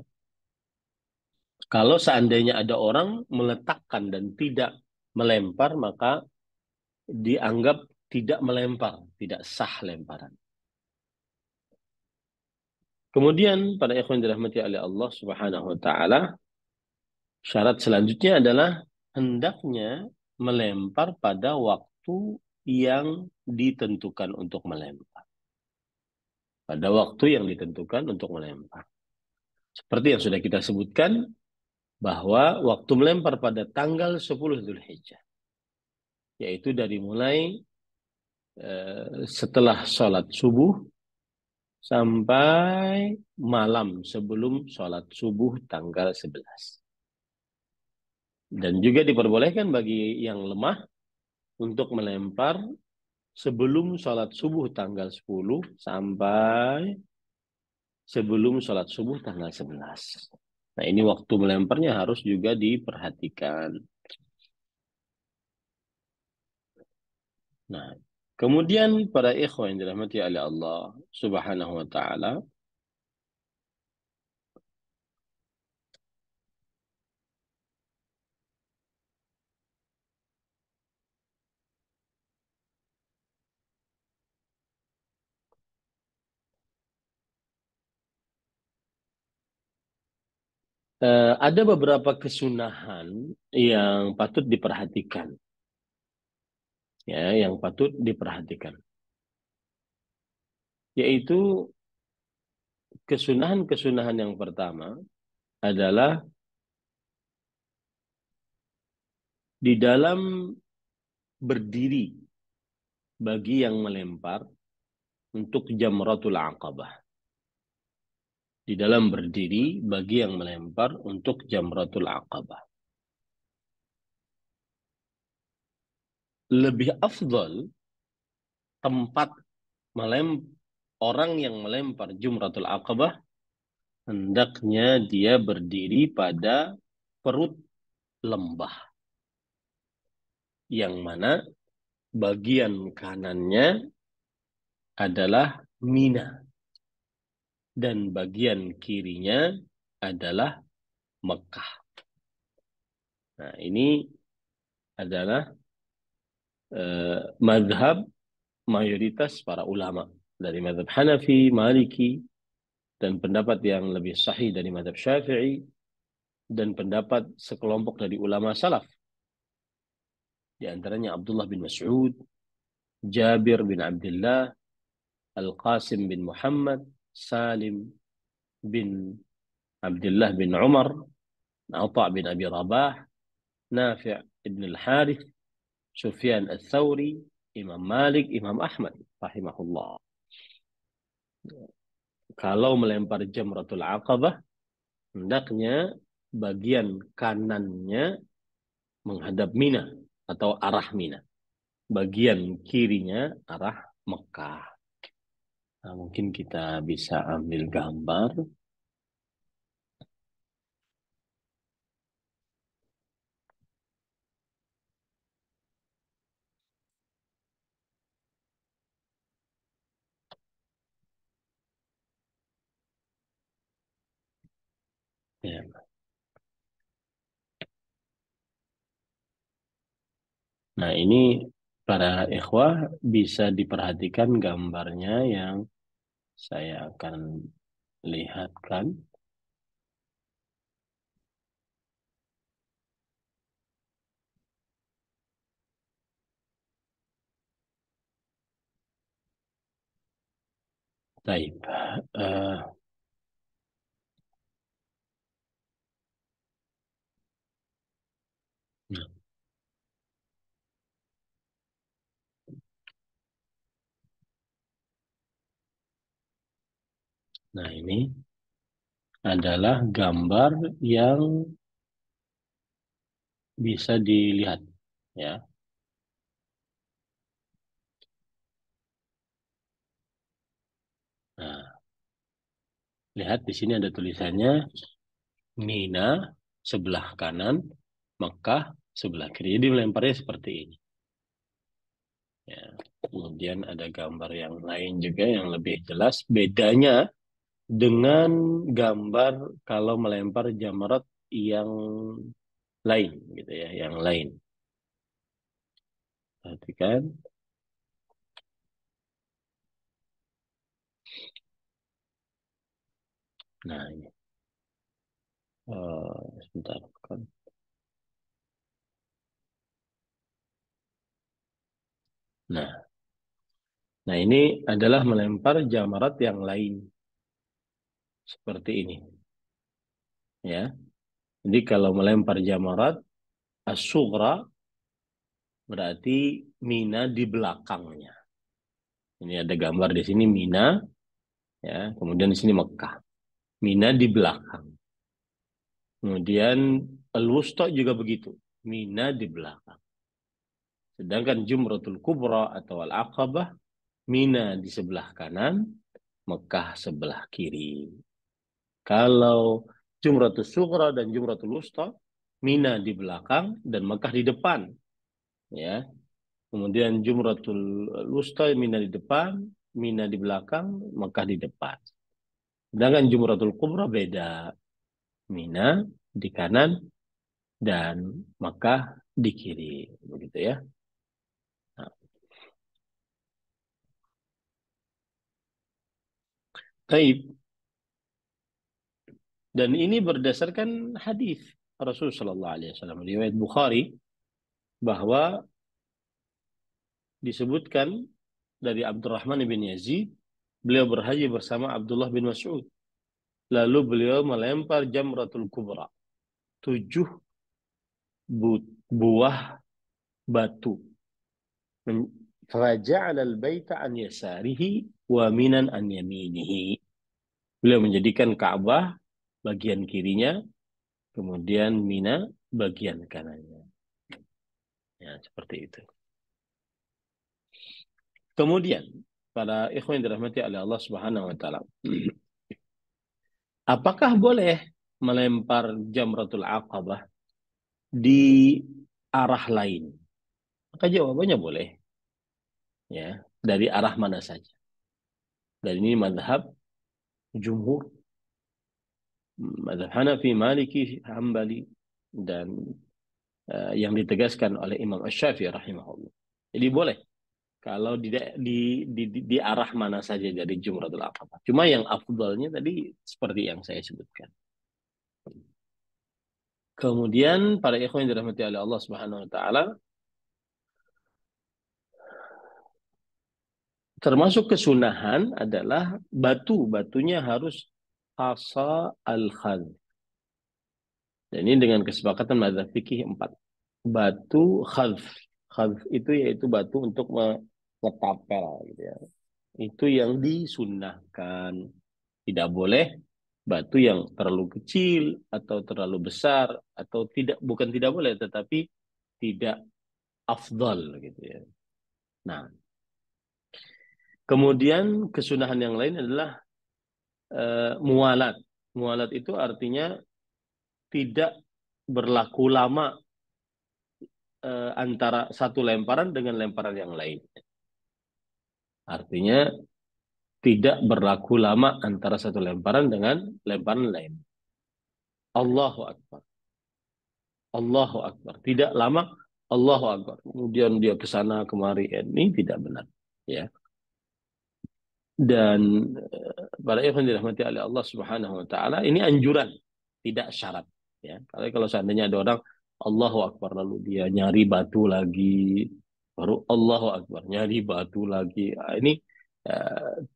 Kalau seandainya ada orang meletakkan dan tidak melempar, maka dianggap tidak melempar, tidak sah lemparan. Kemudian pada ikhwan dirahmati oleh Allah Subhanahu wa taala, syarat selanjutnya adalah hendaknya melempar pada waktu yang ditentukan untuk melempar. Pada waktu yang ditentukan untuk melempar. Seperti yang sudah kita sebutkan, bahwa waktu melempar pada tanggal 10 Dzulhijjah, yaitu dari mulai setelah sholat subuh sampai malam sebelum sholat subuh tanggal 11. Dan juga diperbolehkan bagi yang lemah untuk melempar sebelum sholat subuh tanggal 10 sampai sebelum sholat subuh tanggal 11. Nah, ini waktu melemparnya harus juga diperhatikan. Nah, kemudian para ikhwan yang dirahmati oleh Allah Subhanahu wa taala, ada beberapa kesunahan yang patut diperhatikan. Ya, yang patut diperhatikan. Yaitu kesunahan-kesunahan yang pertama adalah di dalam berdiri bagi yang melempar untuk jamratul aqabah. Di dalam berdiri bagi yang melempar untuk jamratul aqabah. Lebih afdal tempat orang yang melempar jamratul aqabah hendaknya dia berdiri pada perut lembah, yang mana bagian kanannya adalah Mina dan bagian kirinya adalah Mekah. Nah, ini adalah mazhab mayoritas para ulama dari mazhab Hanafi, Maliki, dan pendapat yang lebih sahih dari mazhab Syafi'i, dan pendapat sekelompok dari ulama salaf. Di antaranya Abdullah bin Mas'ud, Jabir bin Abdullah, Al-Qasim bin Muhammad, Salim bin Abdullah bin Umar, Atha bin Abi Rabah, Nafi' bin Al-Harith, Sufyan Al-Thawri, Imam Malik, Imam Ahmad rahimahullah. Kalau melempar jamratul aqabah, hendaknya bagian kanannya menghadap Mina atau arah Mina. Bagian kirinya arah Mekah. Nah, mungkin kita bisa ambil gambar. Ya. Nah, ini para ikhwah bisa diperhatikan gambarnya yang saya akan lihatkan. Baik. Nah, ini adalah gambar yang bisa dilihat, ya. Nah, lihat di sini ada tulisannya Mina sebelah kanan, Mekah sebelah kiri. Jadi melemparnya seperti ini. Ya. Kemudian ada gambar yang lain juga yang lebih jelas. Bedanya dengan gambar kalau melempar jamrat yang lain, gitu ya, yang lain. Perhatikan. Nah, ini. Sebentar. Nah, ini adalah melempar jamarat yang lain. Seperti ini. Ya. Jadi kalau melempar jamarat, as-sughra berarti Mina di belakangnya. Ini ada gambar di sini Mina, ya. Kemudian di sini Mekah. Mina di belakang. Kemudian al-wusta juga begitu. Mina di belakang. Sedangkan Jumratul Kubra atau Al-Aqabah, Mina di sebelah kanan, Mekah sebelah kiri. Kalau Jumratul Sughra dan Jumratul Wusta, Mina di belakang dan Mekah di depan. Ya. Kemudian Jumratul Wusta, Mina di depan, Mina di belakang, Mekah di depan. Sedangkan Jumratul Kubra beda. Mina di kanan dan Mekah di kiri. Begitu ya. Nah. Taib. Dan ini berdasarkan hadis Rasulullah Sallallahu Alaihi Wasallam riwayat Bukhari bahwa disebutkan dari Abdurrahman bin Yazid, beliau berhaji bersama Abdullah bin Mas'ud. Lalu beliau melempar jamratul kubra, 7 buah batu. Faja'ala al-baita an yasarihi wa minan an yaminihi. Beliau menjadikan Ka'bah bagian kirinya, kemudian Mina bagian kanannya. Ya, seperti itu. Kemudian, para ikhwan yang dirahmati oleh Allah Subhanahu wa taala. Apakah boleh melempar jamratul aqabah di arah lain? Maka jawabannya boleh. Ya, dari arah mana saja. Dan ini madhab jumhur. Madhab Hanafi, Maliki, Hambali, dan yang ditegaskan oleh Imam Asy-Syafi'i rahimahullah. Jadi boleh. Kalau di arah mana saja dari Jumratul Aqabah. Cuma yang afdalnya tadi seperti yang saya sebutkan. Kemudian para ikhwan yang dirahmati oleh Allah Subhanahu wa taala, termasuk kesunahan adalah batunya harus hasa al-khadh. Dan ini dengan kesepakatan mazhab fikih 4. Batu khadh. Khadh itu yaitu batu untuk mengetapel gitu ya. Itu yang disunnahkan. Tidak boleh batu yang terlalu kecil atau terlalu besar atau bukan tidak boleh tetapi tidak afdal gitu ya. Nah, kemudian kesunahan yang lain adalah mualat. Mualat itu artinya tidak berlaku lama antara satu lemparan dengan lemparan yang lain. Artinya tidak berlaku lama antara satu lemparan dengan lemparan lain. Allahu Akbar. Allahu Akbar. Tidak lama, Allahu Akbar. Kemudian dia ke sana kemari. Ini tidak benar. Ya. Dan para ikhwan dirahmati oleh Allah Subhanahu wa taala, ini anjuran, tidak syarat. Ya. Kalau seandainya ada orang Allahu Akbar lalu dia nyari batu lagi, baru Allahu Akbar nyari batu lagi. Ini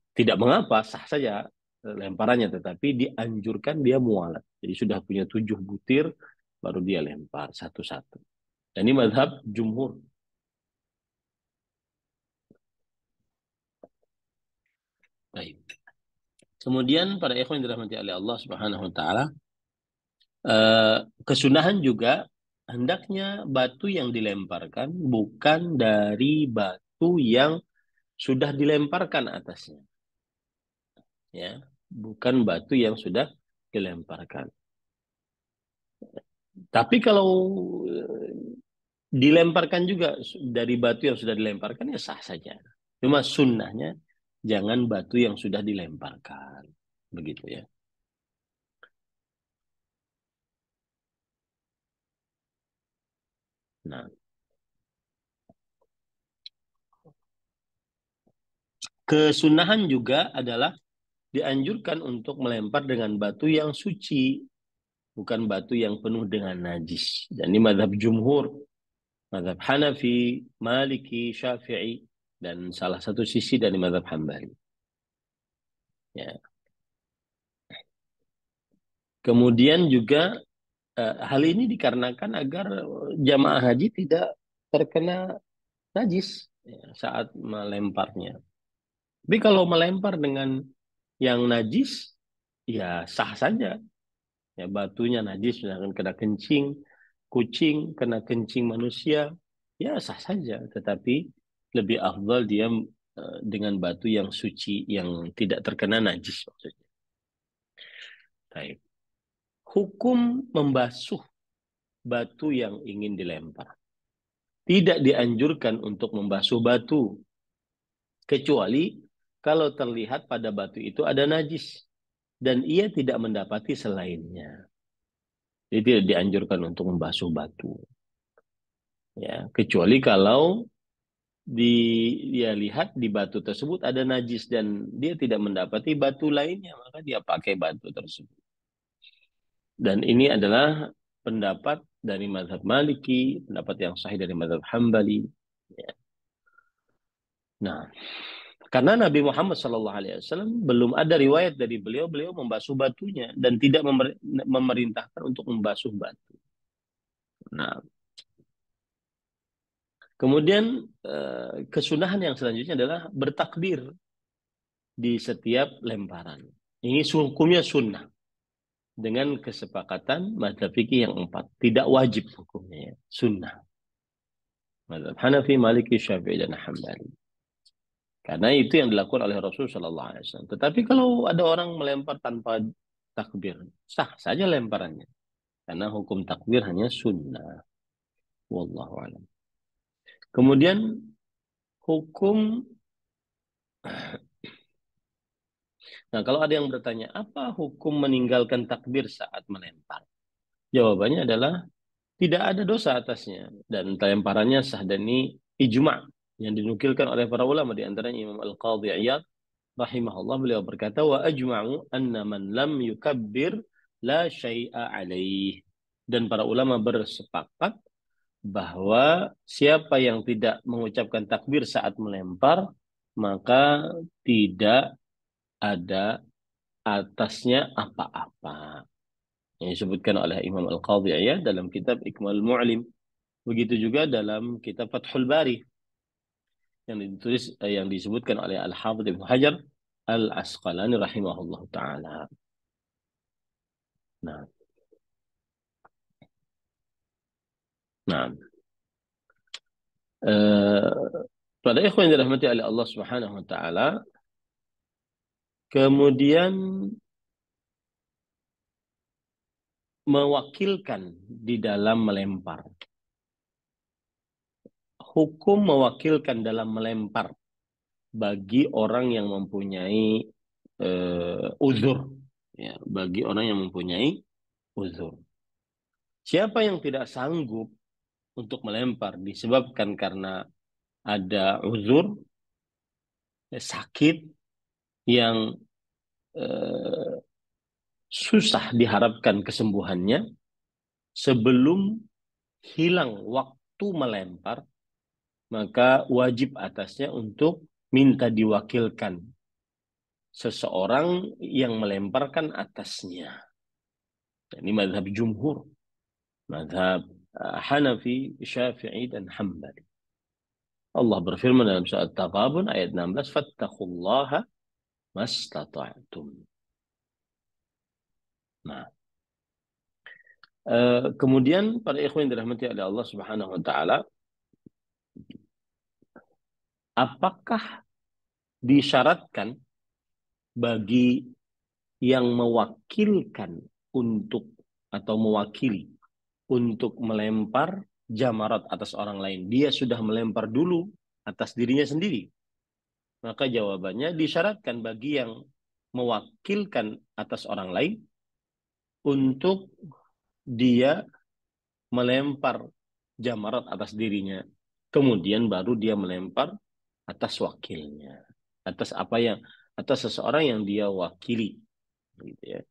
tidak mengapa, sah saja lemparannya, tetapi dianjurkan dia mualat. Jadi sudah punya 7 butir, baru dia lempar satu-satu. Dan ini mazhab jumhur. Baik. Kemudian pada ikhwan yang dirahmati oleh Allah Subhanahu wa taala, kesunahan juga hendaknya batu yang dilemparkan bukan dari batu yang sudah dilemparkan atasnya. Ya, bukan batu yang sudah dilemparkan. Tapi kalau dilemparkan juga dari batu yang sudah dilemparkan, ya sah saja. Cuma sunnahnya jangan batu yang sudah dilemparkan. Begitu ya. Nah, kesunahan juga adalah dianjurkan untuk melempar dengan batu yang suci, bukan batu yang penuh dengan najis. Dan ini mazhab jumhur, mazhab Hanafi, Maliki, Syafi'i, dan salah satu sisi dari mazhab Hambali. Ya. Kemudian juga hal ini dikarenakan agar jamaah haji tidak terkena najis saat melemparnya. Tapi kalau melempar dengan yang najis, ya sah saja. Ya, batunya najis, misalkan kena kencing kucing, kena kencing manusia, ya sah saja. Tetapi lebih afdal dia dengan batu yang suci, yang tidak terkena najis maksudnya. Baik. Hukum membasuh batu yang ingin dilempar. Tidak dianjurkan untuk membasuh batu, kecuali kalau terlihat pada batu itu ada najis dan ia tidak mendapati selainnya. Jadi tidak dianjurkan untuk membasuh batu. Ya, kecuali kalau dia lihat di batu tersebut ada najis dan dia tidak mendapati batu lainnya, maka dia pakai batu tersebut. Dan ini adalah pendapat dari mazhab Maliki, pendapat yang sahih dari mazhab Hambali. Ya. Nah, karena Nabi Muhammad SAW belum ada riwayat dari beliau membasuh batunya dan tidak memerintahkan untuk membasuh batu. Nah, kemudian kesunahan yang selanjutnya adalah bertakbir di setiap lemparan. Ini hukumnya sunnah dengan kesepakatan mazhab fikih yang 4. Tidak wajib hukumnya, ya. Sunnah. Mazhab Hanafi, Maliki, Syafi'i, dan Hambali. Karena itu yang dilakukan oleh Rasulullah SAW. Tetapi kalau ada orang melempar tanpa takbir, sah saja lemparannya. Karena hukum takbir hanya sunnah. Wallahu a'lam. Kemudian hukum, nah kalau ada yang bertanya, apa hukum meninggalkan takbir saat melempar? Jawabannya adalah tidak ada dosa atasnya dan lemparannya sah, dan ini ijma'. yang dinukilkan oleh para ulama, di antaranya Imam Al-Qadhi Iyad rahimahullah, beliau berkata, wa ajma'u anna man lam yukabbir la syai'a alaih. Dan para ulama bersepakat bahwa siapa yang tidak mengucapkan takbir saat melempar, maka tidak ada atasnya apa-apa. Yang disebutkan oleh Imam Al-Qadhi Iyad dalam kitab Ikmalul Mu'lim. Begitu juga dalam kitab Fathul Bari yang disebutkan oleh Al-Hafidz Ibnu Hajar Al-Asqalani rahimahullah taala. Nah, nah. Pada ikhwan yang dirahmati oleh Allah Subhanahu wa taala, kemudian mewakilkan di dalam melempar. Hukum mewakilkan dalam melempar bagi orang yang mempunyai uzur, ya, bagi orang yang mempunyai uzur. Siapa yang tidak sanggup untuk melempar disebabkan karena ada uzur, sakit yang susah diharapkan kesembuhannya, sebelum hilang waktu melempar, maka wajib atasnya untuk minta diwakilkan seseorang yang melemparkan atasnya. Ini mazhab jumhur, mazhab Hanafi, Syafi'i, dan Hambali. Allah berfirman dalam surat Taghabun ayat 16, fattaqullaha mastata'tum. Nah, kemudian para ikhwan yang dirahmati oleh Allah Subhanahu wa taala, apakah disyaratkan bagi yang mewakilkan untuk atau mewakili untuk melempar jamarat atas orang lain, dia sudah melempar dulu atas dirinya sendiri? Maka jawabannya, disyaratkan bagi yang mewakilkan atas orang lain untuk dia melempar jamarat atas dirinya, kemudian baru dia melempar atas wakilnya, atas seseorang yang dia wakili, gitu ya.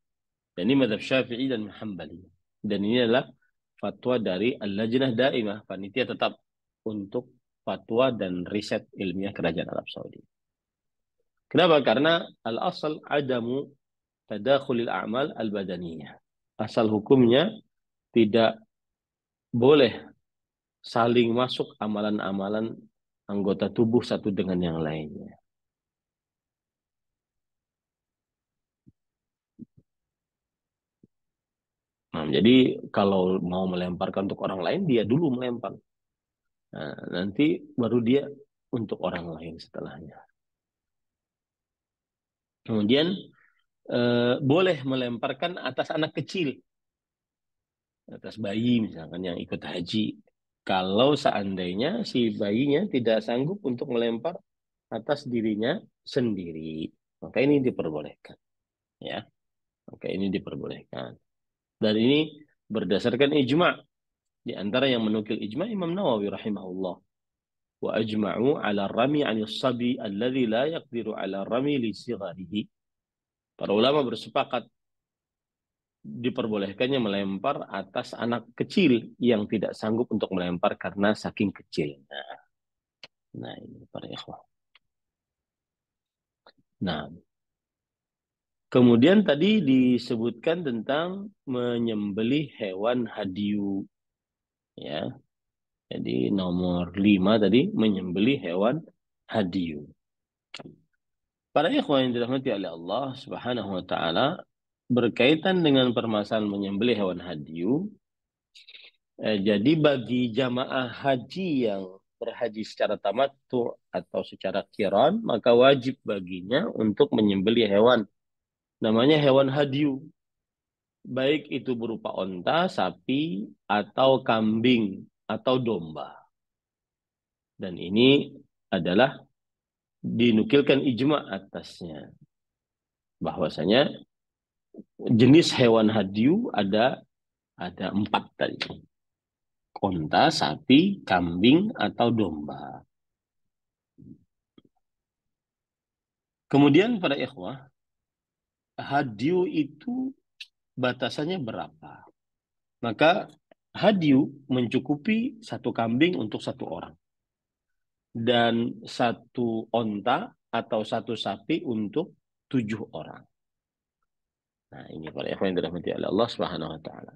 Dan ini mazhab Syafi'i dan Hambali. Dan ini adalah fatwa dari Al-Lajnah Daimah, panitia tetap untuk fatwa dan riset ilmiah Kerajaan Arab Saudi. Kenapa? Karena al-asal adamu tadakhulil a'mal al-badaniyah. Asal hukumnya tidak boleh saling masuk amalan-amalan anggota tubuh satu dengan yang lainnya. Nah, jadi kalau mau melemparkan untuk orang lain, dia dulu melempar. Nah, nanti baru dia untuk orang lain setelahnya. Kemudian boleh melemparkan atas anak kecil, atas bayi misalkan yang ikut haji. Kalau seandainya si bayinya tidak sanggup untuk melempar atas dirinya sendiri, maka ini diperbolehkan. Ya, maka ini diperbolehkan. Dan ini berdasarkan ijma'. Di antara yang menukil ijma' Imam Nawawi rahimahullah. Wa ajma'u 'ala rami 'anil sabi alladhi la yaqdiru 'ala rami li sigharihi. Para ulama bersepakat diperbolehkannya melempar atas anak kecil yang tidak sanggup untuk melempar karena saking kecilnya. Nah, ini para ikhwah. Nah, kemudian tadi disebutkan tentang menyembelih hewan hadyu. Ya. Jadi nomor 5 tadi, menyembelih hewan hadyu. Para ikhwan yang dirahmati oleh Allah Subhanahu wa taala, berkaitan dengan permasalahan menyembelih hewan hadyu, jadi bagi jamaah haji yang berhaji secara tamattu atau secara qiran, maka wajib baginya untuk menyembelih hewan. Namanya hewan hadyu. Baik itu berupa onta, sapi, atau kambing, atau domba. Dan ini adalah dinukilkan ijma' atasnya. Bahwasanya jenis hewan hadyu ada 4 tadi. Onta, sapi, kambing, atau domba. Kemudian para ikhwah, hadyu itu batasannya berapa? Maka hadyu mencukupi satu kambing untuk satu orang. Dan satu onta atau satu sapi untuk 7 orang. Nah, ini para ikhwan yang dirahmati oleh Allah Subhanahu wa taala.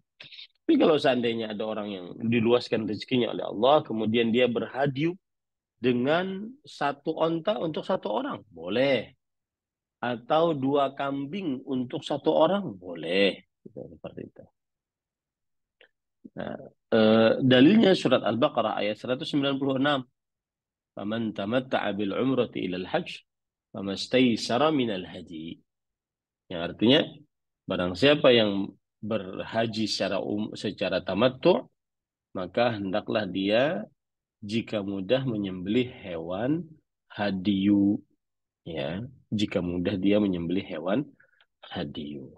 Tapi kalau seandainya ada orang yang diluaskan rezekinya oleh Allah, kemudian dia berhadiu dengan satu onta untuk satu orang, boleh. Atau 2 kambing untuk satu orang, boleh. Seperti itu. Nah, dalilnya surat Al-Baqarah ayat 196. Faman tamatta'a bil umrati ila al-hajj famastaysara minal hadi. Yang artinya barang siapa yang berhaji secara tamattu, maka hendaklah dia jika mudah menyembelih hewan hadiyu, ya, jika mudah dia menyembelih hewan hadiyu.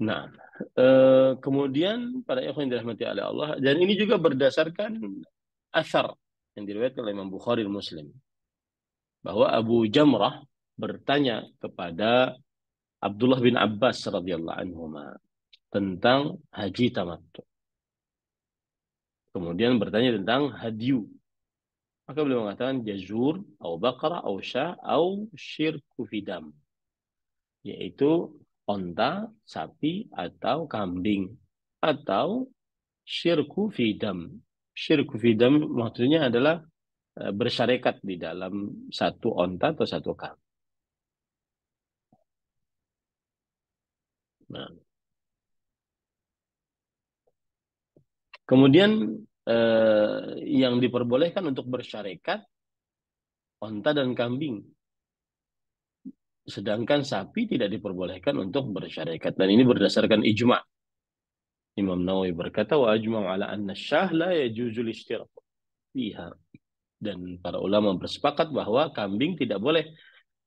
Nah, kemudian pada ikhwan yang dirahmati oleh Allah, dan ini juga berdasarkan asyar yang diriwayatkan oleh Imam Bukhari Muslim, bahwa Abu Jamrah bertanya kepada Abdullah bin Abbas radhiyallahu anhuma tentang haji tamattu. Kemudian bertanya tentang hadyu. Maka beliau mengatakan jazur, atau baqarah, atau syah, atau syirku fidam. Yaitu onta, sapi, atau kambing. Atau syirku fidam. Syirku fidam maksudnya adalah bersyarekat di dalam satu onta atau satu kambing. Nah. Kemudian yang diperbolehkan untuk bersyarekat onta dan kambing. Sedangkan sapi tidak diperbolehkan untuk bersyarekat. Dan ini berdasarkan ijma'. Imam Nawawi berkata, wa ajma'u ala anna syah la yajuzul ishtirak fiha. Dan para ulama bersepakat bahwa kambing tidak boleh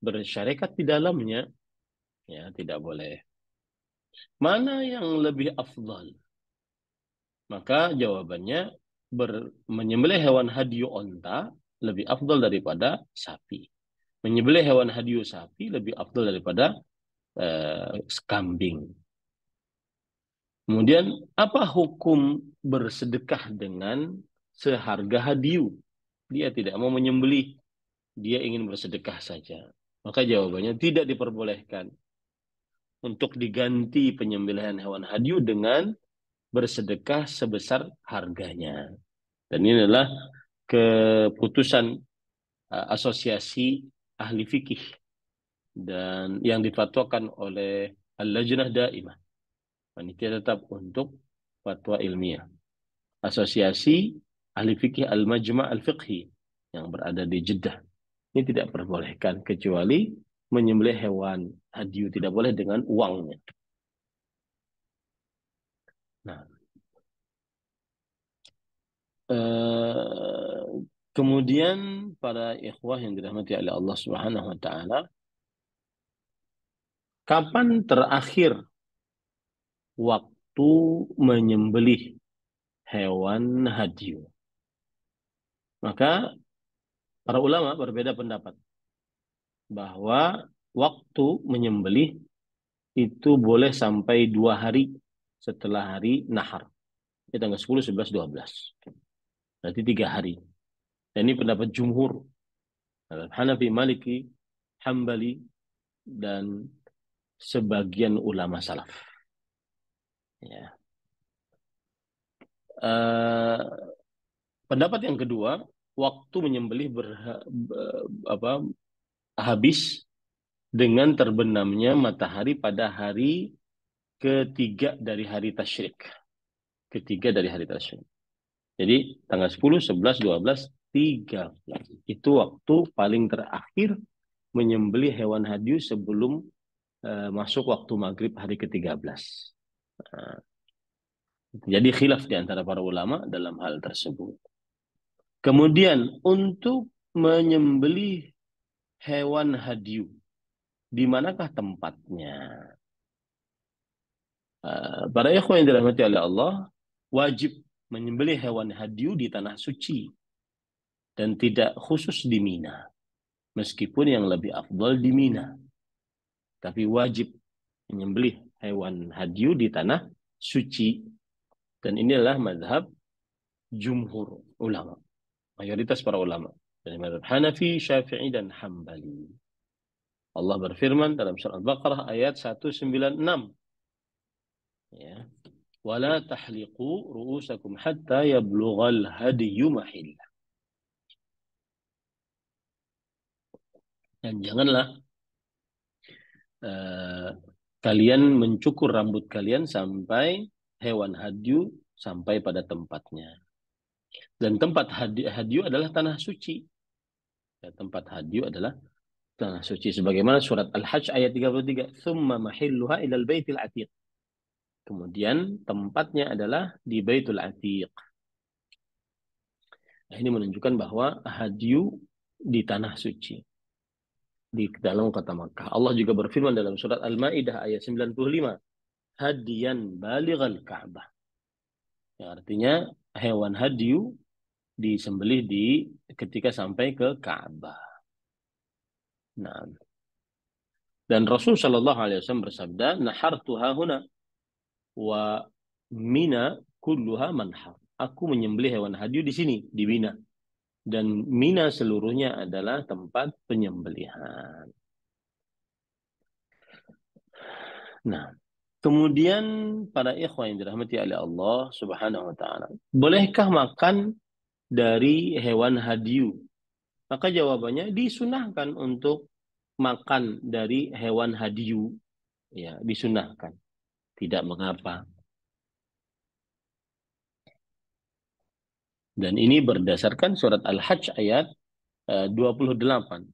bersyarekat di dalamnya. Ya, tidak boleh. Mana yang lebih afdal? Maka jawabannya menyembelih hewan hadyu onta lebih afdal daripada sapi. Menyembelih hewan hadyu sapi lebih afdal daripada kambing. Kemudian apa hukum bersedekah dengan seharga hadyu? Dia tidak mau menyembelih, dia ingin bersedekah saja. Maka jawabannya tidak diperbolehkan untuk diganti penyembelihan hewan hadyu dengan bersedekah sebesar harganya. Dan ini adalah keputusan asosiasi ahli fikih dan yang difatwakan oleh Al-Lajnah Daimah, panitia tetap untuk fatwa ilmiah, asosiasi ahli fikih Al-Majma' Al-Fiqhi yang berada di Jeddah. Ini tidak diperbolehkan kecuali menyembelih hewan hadyu, tidak boleh dengan uangnya. Nah, kemudian para ikhwah yang dirahmati oleh Allah Subhanahu wa taala, kapan terakhir waktu menyembelih hewan hadyu? Maka para ulama berbeda pendapat bahwa waktu menyembelih itu boleh sampai 2 hari setelah hari nahar. Ini tanggal 10, 11, 12. Berarti 3 hari. Dan ini pendapat jumhur. Hanafi, Maliki, Hambali, dan sebagian ulama salaf. Ya. Pendapat yang kedua, waktu menyembelih habis dengan terbenamnya matahari pada hari ketiga dari hari tasyrik. Jadi tanggal 10, 11, 12, 13. Itu waktu paling terakhir menyembelih hewan hadyu sebelum masuk waktu maghrib hari ke-13. Jadi khilaf di antara para ulama dalam hal tersebut. Kemudian untuk menyembelih hewan hadyu, di manakah tempatnya? Para ikhwan yang dirahmati oleh Allah, wajib menyembelih hewan hadyu di tanah suci dan tidak khusus di Mina. Meskipun yang lebih afdal di Mina. Tapi wajib menyembelih hewan hadyu di tanah suci. Dan ini adalah mazhab jumhur ulama. Mayoritas para ulama. Dari mazhab Hanafi, Syafi'i, dan Hambali. Allah berfirman dalam surah Al-Baqarah ayat 196. Ya. Wala tahliqu ru'usakum hatta yablughal hadyu mahillah. Dan janganlah kalian mencukur rambut kalian sampai hewan hadyu sampai pada tempatnya. Dan tempat hadyu adalah tanah suci. Ya, tempat hadyu adalah tanah suci. Sebagaimana surat Al-Hajj ayat 33. Thumma mahilluha ilal baitil atiq. Kemudian tempatnya adalah di Baitul Atiq. Nah, ini menunjukkan bahwa hadyu di tanah suci. Di dalam kota Makkah. Allah juga berfirman dalam surat Al-Maidah ayat 95. Hadiyan balighal Ka'bah. Yang artinya hewan hadyu disembelih ketika sampai ke Ka'bah. Nah. Dan Rasul Shallallahu Alaihi Wasallam bersabda, nahartuha huna wa Mina kulluha manhar. Aku menyembelih hewan hadyu di sini, di Mina. Dan Mina seluruhnya adalah tempat penyembelihan. Nah, kemudian para ikhwan yang dirahmati oleh Allah Subhanahu wa taala, bolehkah makan dari hewan hadyu? Maka jawabannya disunahkan untuk makan dari hewan hadyu. Ya, disunahkan. Tidak mengapa. Dan ini berdasarkan surat Al-Hajj ayat 28.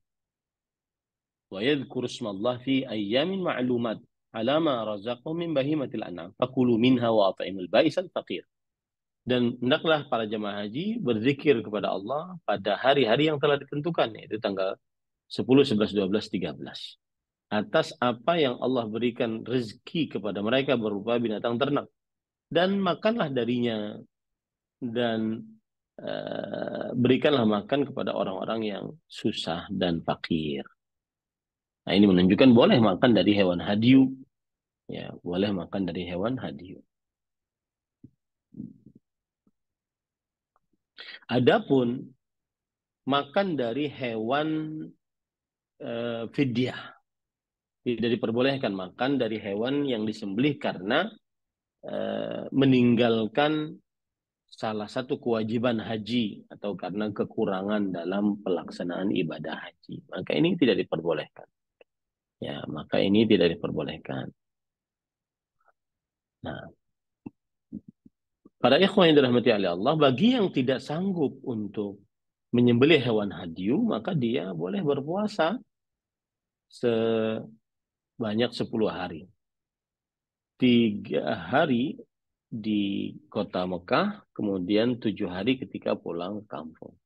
Wa yadhkuru ismallah fi ayyamin ma'lumat ala ma razaqahum min bahimatil an'am fakulu minha wa at'imul ba'isal faqir. Dan hendaklah para jemaah haji berzikir kepada Allah pada hari-hari yang telah ditentukan, yaitu tanggal 10, 11, 12, 13. Atas apa yang Allah berikan rezeki kepada mereka berupa binatang ternak. Dan makanlah darinya. Dan berikanlah makan kepada orang-orang yang susah dan fakir. Nah, ini menunjukkan boleh makan dari hewan hadyu. Ya, boleh makan dari hewan hadyu. Adapun makan dari hewan fidyah. Tidak diperbolehkan makan dari hewan yang disembelih karena meninggalkan salah satu kewajiban haji atau karena kekurangan dalam pelaksanaan ibadah haji. Maka ini tidak diperbolehkan. Ya, maka ini tidak diperbolehkan. Nah, para ikhwan yang dirahmati oleh Allah, bagi yang tidak sanggup untuk menyembelih hewan hadyu, maka dia boleh berpuasa sebanyak 10 hari. 3 hari di kota Mekah, kemudian 7 hari ketika pulang kampung.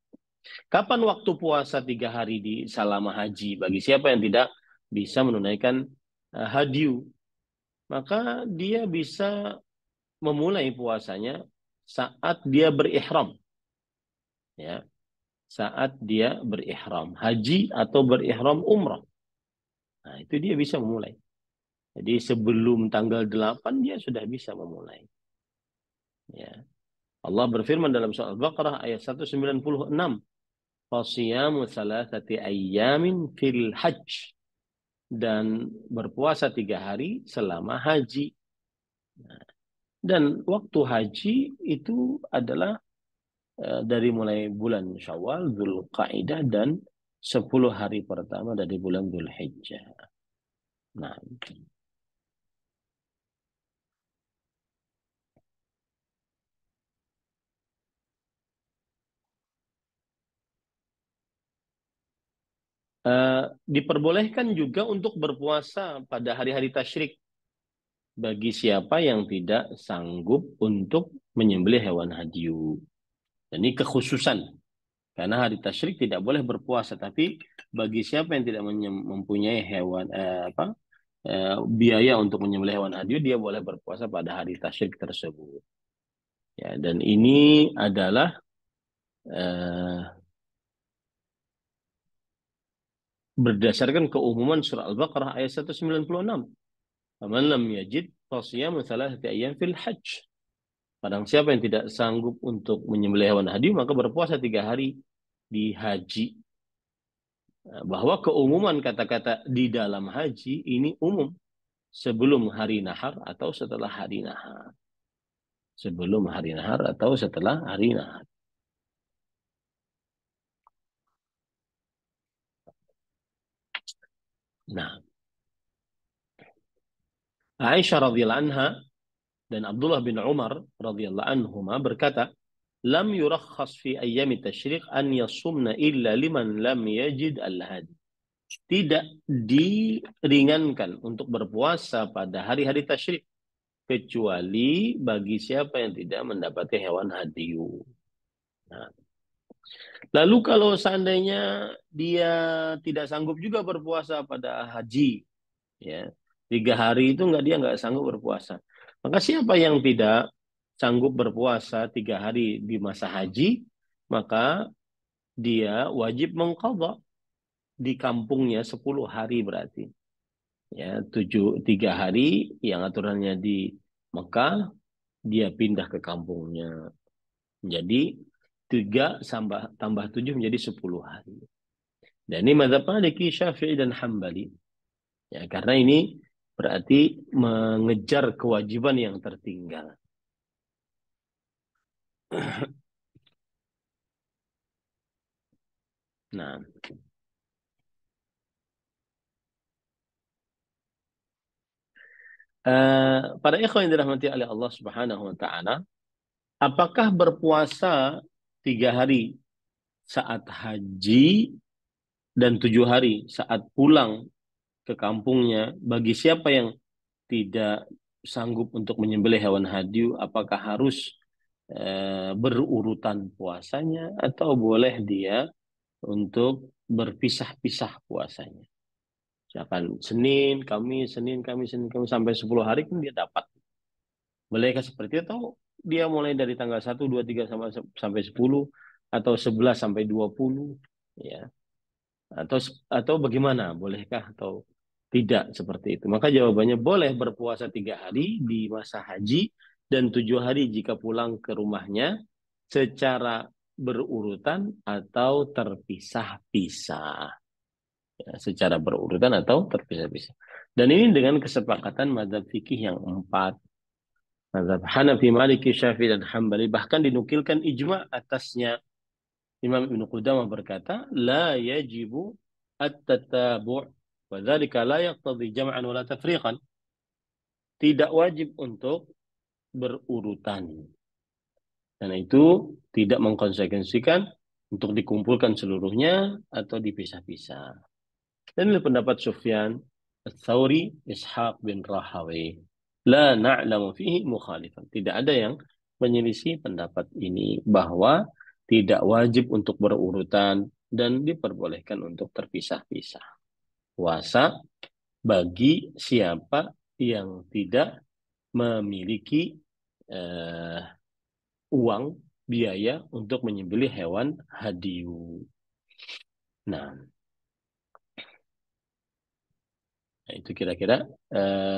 Kapan waktu puasa 3 hari di selama haji bagi siapa yang tidak bisa menunaikan hadyu? Maka dia bisa memulai puasanya saat dia berihram. Ya, saat dia berihram haji atau berihram umrah. Nah, itu dia bisa memulai. Jadi sebelum tanggal 8 dia sudah bisa memulai. Ya. Allah berfirman dalam surah Al-Baqarah ayat 196. Fasiyamu thalathati ayyamin fil hajj. Dan berpuasa 3 hari selama haji. Nah, dan waktu haji itu adalah dari mulai bulan Syawal, Dzulqa'dah, dan 10 hari pertama dari bulan Dzulhijjah. Nah, diperbolehkan juga untuk berpuasa pada hari-hari tasyrik bagi siapa yang tidak sanggup untuk menyembelih hewan hadyu. Dan ini kekhususan. Karena hari tasyrik tidak boleh berpuasa. Tapi bagi siapa yang tidak mempunyai hewan biaya untuk menyembelih hewan hadyu, dia boleh berpuasa pada hari tasyrik tersebut. Ya, dan ini adalah berdasarkan keumuman surah Al-Baqarah ayat 196. Faman lam yajid fasiyamu thalathati ayyam fil hajj. Padang siapa yang tidak sanggup untuk menyembelih hewan hadi, maka berpuasa 3 hari di haji. Bahwa keumuman kata-kata di dalam haji ini umum sebelum hari nahar atau setelah hari nahar. Sebelum hari nahar atau setelah hari nahar. Nah, Aisyah radhiyallahu anha dan Abdullah bin Umar radhiyallahu anhuma berkata, "Lam yurakhas fi ayyami tasyrik an yasumna illa liman lam yajid al-hadi." Tidak diringankan untuk berpuasa pada hari-hari tasyrik kecuali bagi siapa yang tidak mendapati hewan hadiyu. Nah, lalu kalau seandainya dia tidak sanggup juga berpuasa pada haji, ya 3 hari itu dia nggak sanggup berpuasa. Maka siapa yang tidak sanggup berpuasa 3 hari di masa haji, maka dia wajib mengqadha di kampungnya 10 hari berarti. Ya, 3 hari yang aturannya di Mekah, dia pindah ke kampungnya. Jadi 3 tambah 7 menjadi 10 hari. Dan ini mazhab Maliki, Syafi'i dan Hambali. Ya, karena ini berarti mengejar kewajiban yang tertinggal. Nah, para ikhwan yang dirahmati oleh Allah Subhanahu wa taala, apakah berpuasa 3 hari saat haji dan 7 hari saat pulang ke kampungnya bagi siapa yang tidak sanggup untuk menyembelih hewan hadiu, apakah harus berurutan puasanya atau boleh dia untuk berpisah-pisah puasanya? Misalkan Senin, Kamis sampai 10 hari kan dia dapat. Bolehkah seperti itu? Atau dia mulai dari tanggal 1, 2, 3 sampai 10 atau 11 sampai 20, ya. Atau bagaimana? Bolehkah atau tidak seperti itu? Maka jawabannya boleh berpuasa 3 hari di masa haji dan 7 hari jika pulang ke rumahnya secara berurutan atau terpisah-pisah. Ya, secara berurutan atau terpisah-pisah. Dan ini dengan kesepakatan mazhab fikih yang 4. Mazhab Hanafi, Maliki, Syafi'i, dan Hambali. Bahkan dinukilkan ijma' atasnya. Imam Ibn Qudamah berkata, la yajibu at-tatabu' wa dzalika la yaqtadhi jam'an wa la tafriqan. Tidak wajib untuk berurutan. Karena itu tidak mengkonsekuensikan untuk dikumpulkan seluruhnya atau dipisah-pisah. Dan ini pendapat Sufyan Ats-Tsauri, Ishaq bin Rahawi. La na'lamu fihi mukhalifan. Tidak ada yang menyelisih pendapat ini bahwa tidak wajib untuk berurutan dan diperbolehkan untuk terpisah-pisah. Puasa bagi siapa yang tidak memiliki uang biaya untuk menyembelih hewan hadiu. Nah, itu kira-kira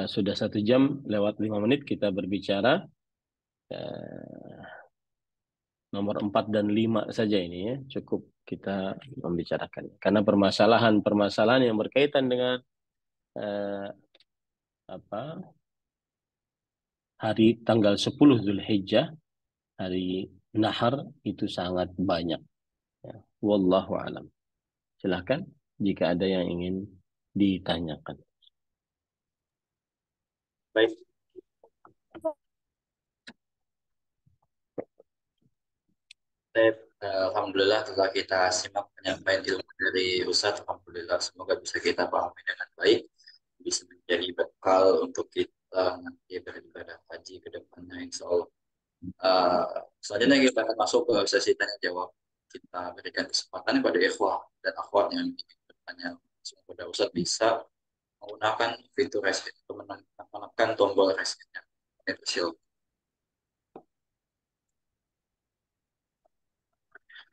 sudah 1 jam lewat 5 menit kita berbicara. Nomor 4 dan 5 saja ini ya, cukup kita membicarakan. Karena permasalahan-permasalahan yang berkaitan dengan eh, hari tanggal 10 Zulhijjah, hari Nahar itu sangat banyak. Ya. Wallahu alam. Silahkan jika ada yang ingin ditanyakan. Baik. Baik. Alhamdulillah telah kita simak penyampaian ilmu dari Ustadz. Alhamdulillah semoga bisa kita pahami dengan baik, bisa menjadi bekal untuk kita nanti beribadah haji ke depannya insya Allah. Selanjutnya kita akan masuk ke sesi tanya jawab. Kita berikan kesempatan kepada ikhwah dan akhwat yang ingin bertanya langsung kepada Ustadz bisa menggunakan fitur raise hand atau menekan tombol raise hand-nya. Silakan.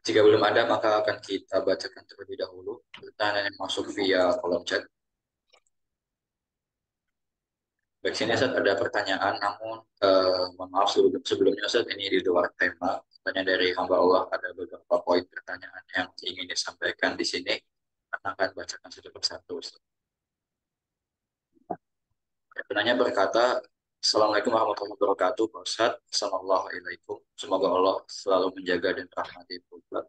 Jika belum ada, maka akan kita bacakan terlebih dahulu pertanyaan yang masuk via kolom chat. Baik, sini Ustaz ada pertanyaan, namun mohon maaf sebelumnya Ustaz, ini di luar tema. Pertanyaan dari hamba Allah, ada beberapa poin pertanyaan yang ingin disampaikan di sini. Akan bacakan satu persatu Ustaz. Penanya berkata, Assalamualaikum warahmatullahi wabarakatuh, Pak Ustaz. Assalamualaikum. Semoga Allah selalu menjaga dan rahmati Pak Ustaz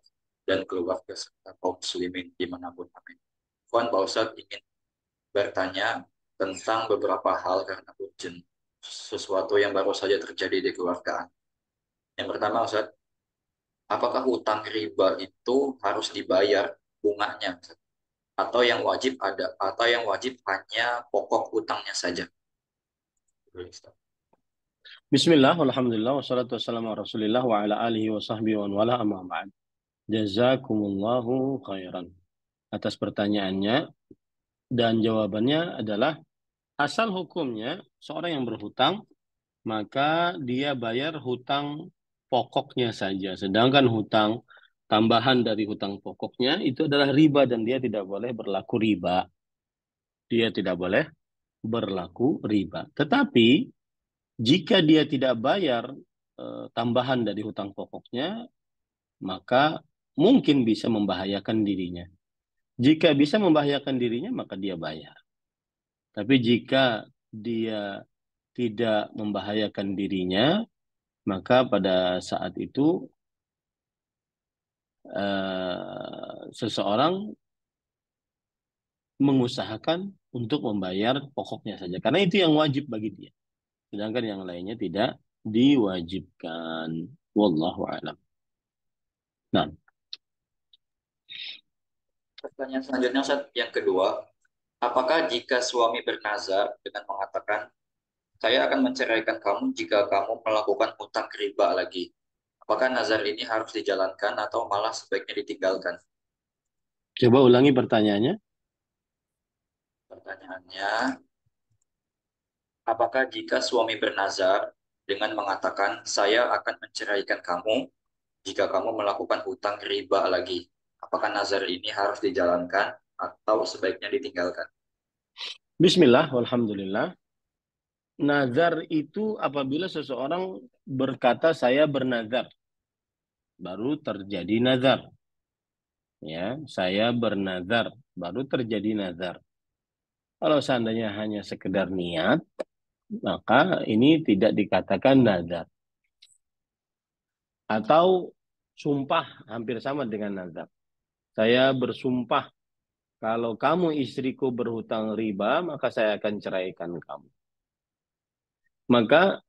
dan keluarga serta kaum muslimin dimanapun. Amin. Puan Pak Ustaz ingin bertanya tentang beberapa hal karena urgent, sesuatu yang baru saja terjadi di keluargaan. Yang pertama, Ustaz, apakah hutang riba itu harus dibayar bunganya, Ustaz? Atau yang wajib hanya pokok hutangnya saja? Ustaz. Bismillah, alhamdulillah, wassalatu wassalamu ala rasulillah wa ala alihi wa sahbihi wa wala amma ba'd. Jazakumullahu khairan. Atas pertanyaannya, dan jawabannya adalah asal hukumnya seorang yang berhutang, maka dia bayar hutang pokoknya saja. Sedangkan hutang tambahan dari hutang pokoknya itu adalah riba dan dia tidak boleh berlaku riba. Dia tidak boleh berlaku riba. Tetapi jika dia tidak bayar tambahan dari hutang pokoknya, maka mungkin bisa membahayakan dirinya. Jika bisa membahayakan dirinya, maka dia bayar. Tapi jika dia tidak membahayakan dirinya, maka pada saat itu seseorang mengusahakan untuk membayar pokoknya saja. Karena itu yang wajib bagi dia. Sedangkan yang lainnya tidak diwajibkan. Wallahu a'lam. Nah, Pertanyaan selanjutnya, Ustaz, yang kedua, apakah jika suami bernazar dengan mengatakan, saya akan menceraikan kamu jika kamu melakukan hutang riba lagi? Apakah nazar ini harus dijalankan atau malah sebaiknya ditinggalkan? coba ulangi pertanyaannya. Pertanyaannya, apakah jika suami bernazar dengan mengatakan, saya akan menceraikan kamu jika kamu melakukan hutang riba lagi? Apakah nazar ini harus dijalankan atau sebaiknya ditinggalkan? Bismillah, walhamdulillah. Nazar itu apabila seseorang berkata saya bernazar, baru terjadi nazar. Ya, saya bernazar, baru terjadi nazar. Kalau seandainya hanya sekedar niat, maka ini tidak dikatakan nazar. Atau sumpah hampir sama dengan nazar. Saya bersumpah kalau kamu istriku berhutang riba, maka saya akan ceraikan kamu. Maka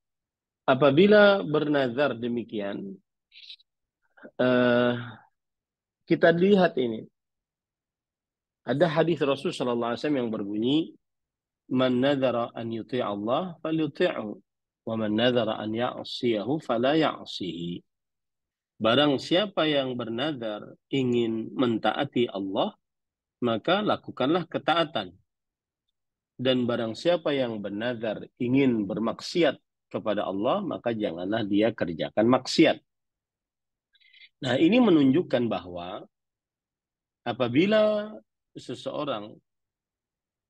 apabila bernazar demikian, kita lihat ini. Ada hadis Rasul sallallahu alaihi wasallam yang berbunyi, "Man nadhara an yuti' Allah falyuti'hu, wa man nadhara an ya'siyahu fala ya'sihi." Barang siapa yang bernazar ingin mentaati Allah, maka lakukanlah ketaatan. Dan barang siapa yang bernazar ingin bermaksiat kepada Allah, maka janganlah dia kerjakan maksiat. Nah, ini menunjukkan bahwa apabila seseorang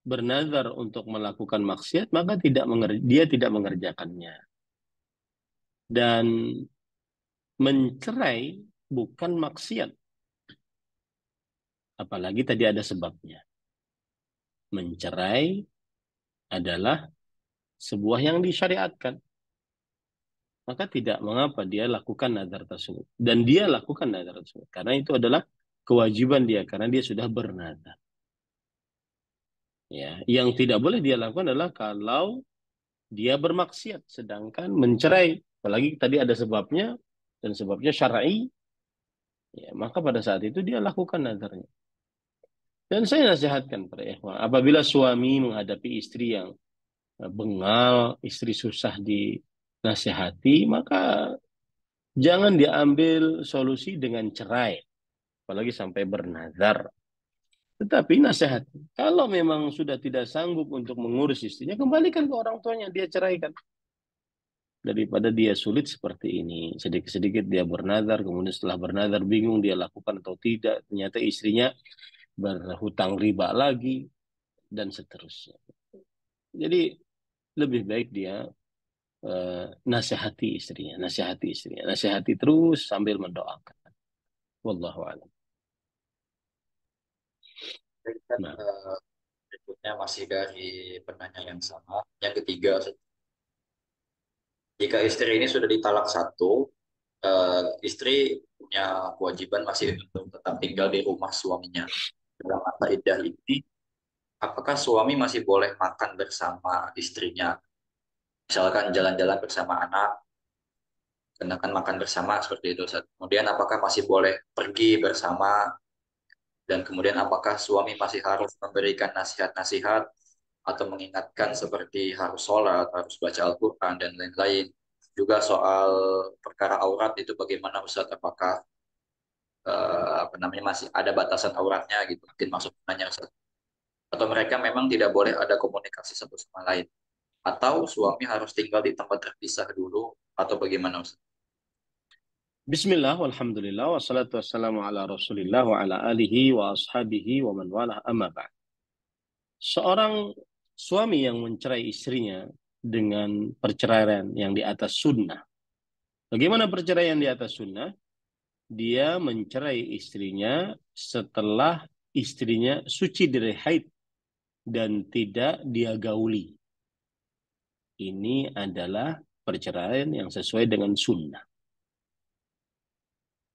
bernazar untuk melakukan maksiat, maka dia tidak mengerjakannya. Dan mencerai bukan maksiat. Apalagi tadi ada sebabnya. Mencerai adalah sebuah yang disyariatkan. Maka tidak mengapa dia lakukan nazar tersebut. Dan dia lakukan nazar tersebut. Karena itu adalah kewajiban dia. Karena dia sudah bernazar. Ya, yang tidak boleh dia lakukan adalah kalau dia bermaksiat. Sedangkan mencerai. Apalagi tadi ada sebabnya. Dan sebabnya syar'i. Ya, maka pada saat itu dia lakukan nazarnya. Dan saya nasihatkan pada ikhwan, apabila suami menghadapi istri yang bengal, istri susah dinasihati, maka jangan diambil solusi dengan cerai, apalagi sampai bernazar. Tetapi nasihat, kalau memang sudah tidak sanggup untuk mengurus istrinya, kembalikan ke orang tuanya, dia ceraikan. daripada dia sulit seperti ini. Sedikit-sedikit dia bernazar, kemudian setelah bernazar bingung dia lakukan atau tidak. Ternyata istrinya berhutang riba lagi, dan seterusnya. Jadi lebih baik dia nasihati istrinya, nasihati terus sambil mendoakan. Wallahu a'lam. Dan, Nah, berikutnya masih dari penanya yang sama. Yang ketiga, jika istri ini sudah ditalak satu, istri punya kewajiban masih untuk tetap tinggal di rumah suaminya. Dalam masa iddah ini, apakah suami masih boleh makan bersama istrinya? Misalkan jalan-jalan bersama anak, kenakan makan bersama seperti itu. Kemudian apakah masih boleh pergi bersama, dan kemudian apakah suami masih harus memberikan nasihat-nasihat atau mengingatkan seperti harus sholat, harus baca Al-Quran, dan lain-lain. Juga soal perkara aurat itu bagaimana Ustaz, apakah apa namanya masih ada batasan auratnya gitu, mungkin maksud nanya Ustaz. Atau mereka memang tidak boleh ada komunikasi satu sama lain, atau suami harus tinggal di tempat terpisah dulu, atau bagaimana Ustaz? Bismillah, walhamdulillah, wassalatu wassalamu ala rasulillah wa ala alihi wa ashabihi wa man wala amma ba'd. Seorang suami yang mencerai istrinya dengan perceraian yang di atas sunnah. Bagaimana perceraian di atas sunnah? Dia mencerai istrinya setelah istrinya suci dari haid dan tidak dia gauli. Ini adalah perceraian yang sesuai dengan sunnah.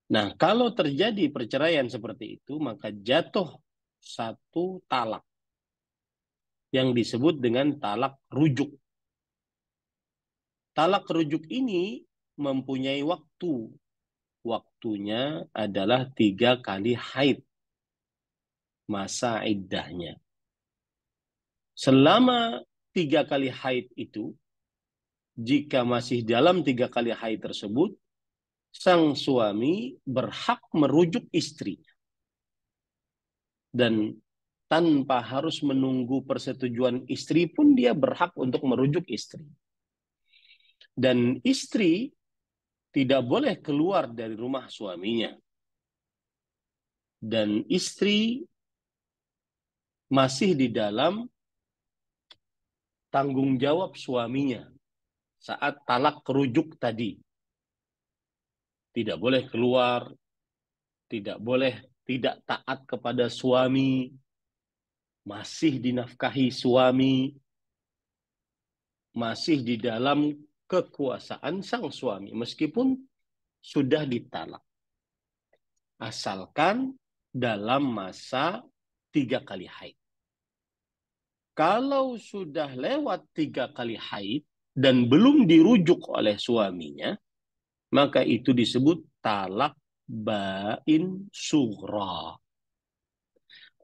Nah, kalau terjadi perceraian seperti itu, maka jatuh satu talak yang disebut dengan talak rujuk. Talak rujuk ini mempunyai waktu. Waktunya adalah 3 kali haid masa iddahnya. Selama 3 kali haid itu, jika masih dalam 3 kali haid tersebut, sang suami berhak merujuk istrinya. Dan tanpa harus menunggu persetujuan istri pun dia berhak untuk merujuk istri. Dan istri tidak boleh keluar dari rumah suaminya. Dan istri masih di dalam tanggung jawab suaminya saat talak rujuk tadi. Tidak boleh keluar, tidak boleh tidak taat kepada suami, masih dinafkahi suami, masih di dalam kekuasaan sang suami, meskipun sudah ditalak. Asalkan dalam masa 3 kali haid. Kalau sudah lewat 3 kali haid dan belum dirujuk oleh suaminya, maka itu disebut talak bain sughra.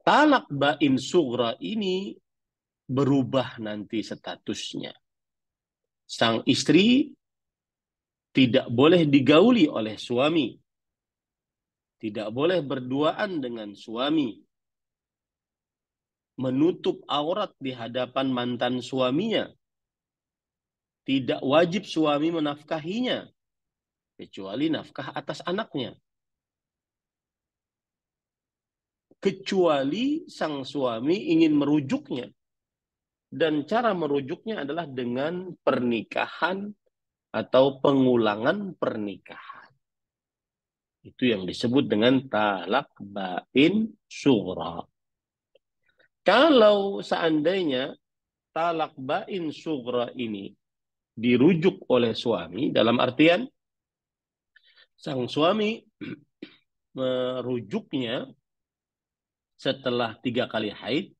Talak bain sughra ini berubah nanti statusnya. Sang istri tidak boleh digauli oleh suami. Tidak boleh berduaan dengan suami. Menutup aurat di hadapan mantan suaminya. Tidak wajib suami menafkahinya, kecuali nafkah atas anaknya. Kecuali sang suami ingin merujuknya. Dan cara merujuknya adalah dengan pernikahan atau pengulangan pernikahan. Itu yang disebut dengan talak bain sughra. Kalau seandainya talak bain sughra ini dirujuk oleh suami, dalam artian sang suami merujuknya setelah 3 kali haid,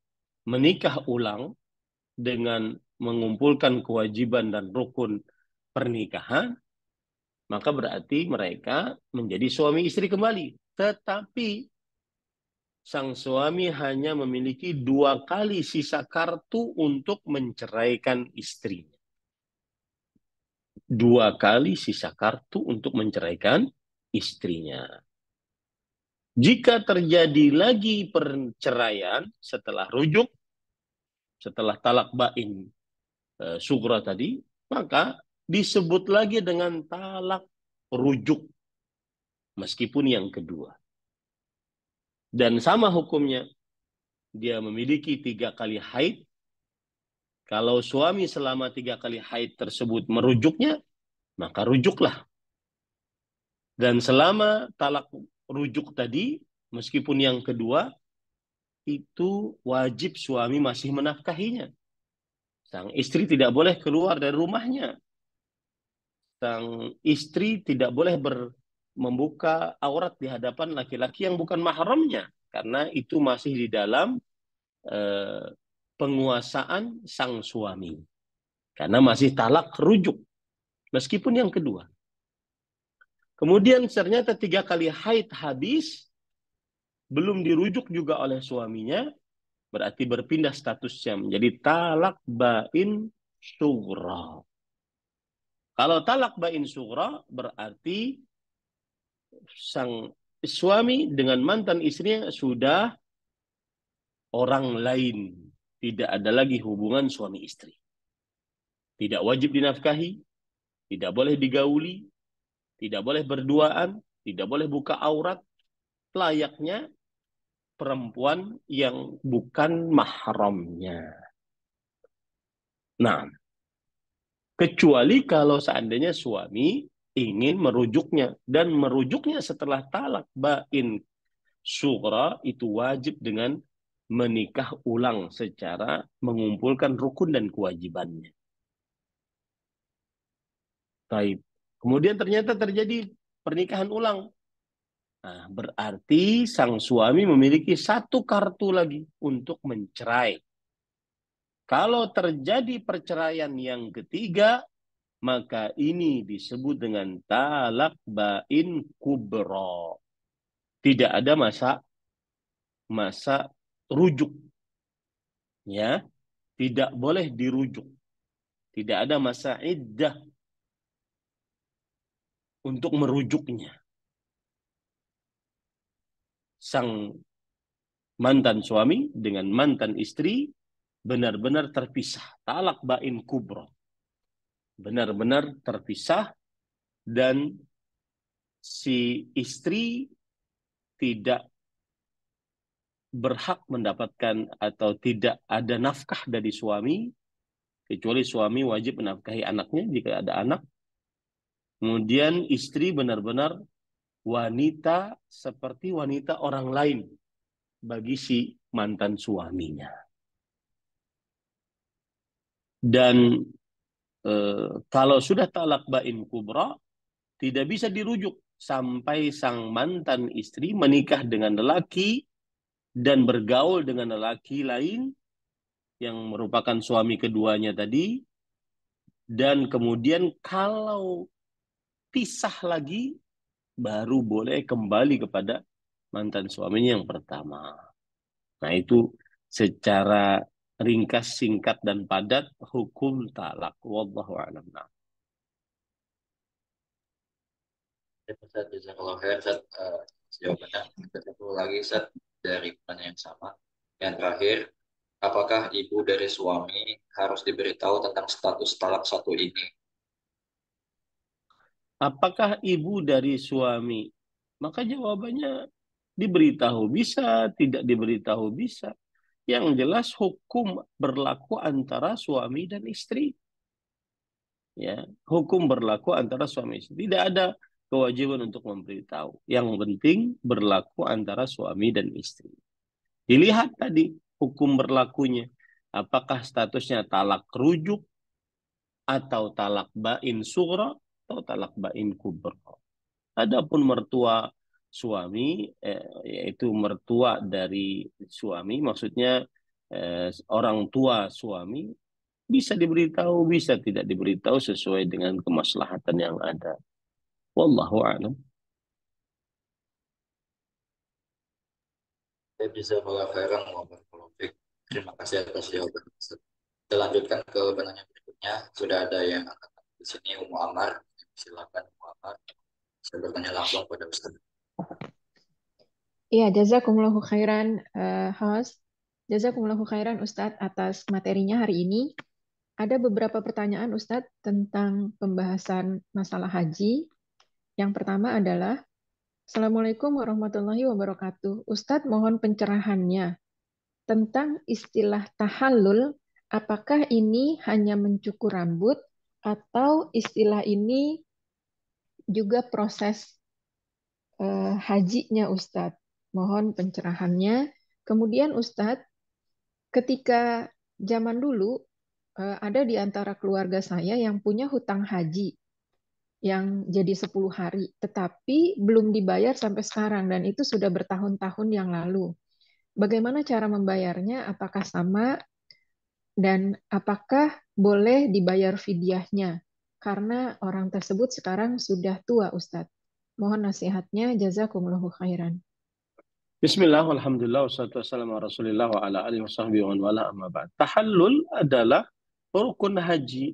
menikah ulang dengan mengumpulkan kewajiban dan rukun pernikahan, maka berarti mereka menjadi suami istri kembali. Tetapi sang suami hanya memiliki 2 kali sisa kartu untuk menceraikan istrinya. 2 kali sisa kartu untuk menceraikan istrinya. Jika terjadi lagi perceraian setelah rujuk, setelah talak bain sughra tadi, maka disebut lagi dengan talak rujuk, meskipun yang kedua. Dan sama hukumnya, dia memiliki 3 kali haid. Kalau suami selama 3 kali haid tersebut merujuknya, maka rujuklah. Dan selama talak rujuk tadi, meskipun yang kedua, itu wajib suami masih menafkahinya. Sang istri tidak boleh keluar dari rumahnya. Sang istri tidak boleh membuka aurat di hadapan laki-laki yang bukan mahramnya. Karena itu masih di dalam eh, penguasaan sang suami. Karena masih talak rujuk. Meskipun yang kedua. Kemudian ternyata 3 kali haid habis, belum dirujuk juga oleh suaminya, berarti berpindah statusnya menjadi talak bain sughra. Kalau talak bain sughra berarti sang suami dengan mantan istrinya sudah orang lain. Tidak ada lagi hubungan suami istri. Tidak wajib dinafkahi, tidak boleh digauli, tidak boleh berduaan, tidak boleh buka aurat, layaknya perempuan yang bukan mahramnya. Nah, kecuali kalau seandainya suami ingin merujuknya. Dan merujuknya setelah talak bain sughra itu wajib dengan menikah ulang secara mengumpulkan rukun dan kewajibannya. Baik. Kemudian ternyata terjadi pernikahan ulang. Nah, berarti sang suami memiliki 1 kartu lagi untuk mencerai. Kalau terjadi perceraian yang ketiga, maka ini disebut dengan talak bain kubro. Tidak ada masa rujuk, ya, tidak boleh dirujuk. Tidak ada masa iddah untuk merujuknya. Sang mantan suami dengan mantan istri benar-benar terpisah. Talak bain kubro. Benar-benar terpisah dan si istri tidak berhak mendapatkan atau tidak ada nafkah dari suami, kecuali suami wajib menafkahi anaknya jika ada anak. Kemudian istri benar-benar wanita seperti wanita orang lain bagi si mantan suaminya. Dan kalau sudah talak bain kubra, tidak bisa dirujuk sampai sang mantan istri menikah dengan lelaki dan bergaul dengan lelaki lain yang merupakan suami keduanya tadi. Dan kemudian kalau pisah lagi, baru boleh kembali kepada mantan suaminya yang pertama. Nah, itu secara ringkas, singkat, dan padat hukum talak. Wallahu a'lam. Ustaz, jazakallah khair, Ustaz. Jawabannya satu lagi, Ustaz, dari pertanyaan yang sama. Yang terakhir, apakah ibu dari suami harus diberitahu tentang status talak satu ini? Apakah ibu dari suami? Maka jawabannya diberitahu bisa, tidak diberitahu bisa. Yang jelas hukum berlaku antara suami dan istri. Ya, hukum berlaku antara suami istri. Tidak ada kewajiban untuk memberitahu. Yang penting berlaku antara suami dan istri. Dilihat tadi hukum berlakunya. Apakah statusnya talak rujuk atau talak bain sughra atau talak bain kubra. Adapun mertua suami, yaitu mertua dari suami, maksudnya orang tua suami, bisa diberitahu, bisa tidak diberitahu sesuai dengan kemaslahatan yang ada. Wallahu a'lam. Jazakallah khairan wa barakallahu fiik. Terima kasih atas jawaban, Ustaz. Kita lanjutkan ke pertanyaan berikutnya. Sudah ada yang angkat di sini, Umu Amar. Silakan Umu Amar. Saya bertanya langsung pada Ustaz. Iya, jazakumullahu khairan, host. Jazakumullahu khairan Ustadz atas materinya hari ini. Ada beberapa pertanyaan Ustadz tentang pembahasan masalah haji. Yang pertama adalah, Assalamualaikum warahmatullahi wabarakatuh. Ustadz mohon pencerahannya tentang istilah tahallul. Apakah ini hanya mencukur rambut atau istilah ini juga proses hajinya Ustadz? Mohon pencerahannya. Kemudian Ustadz, ketika zaman dulu ada di antara keluarga saya yang punya hutang haji yang jadi 10 hari, tetapi belum dibayar sampai sekarang dan itu sudah bertahun-tahun yang lalu. Bagaimana cara membayarnya? Apakah sama dan apakah boleh dibayar fidyahnya? Karena orang tersebut sekarang sudah tua, Ustadz. Mohon nasihatnya, jazakumullahu khairan. Bismillah, alhamdulillah, wassalatu wassalamu ala rasulillah wa ala alihi wa sahbihi wa man wala amma ba'd. Tahallul adalah rukun haji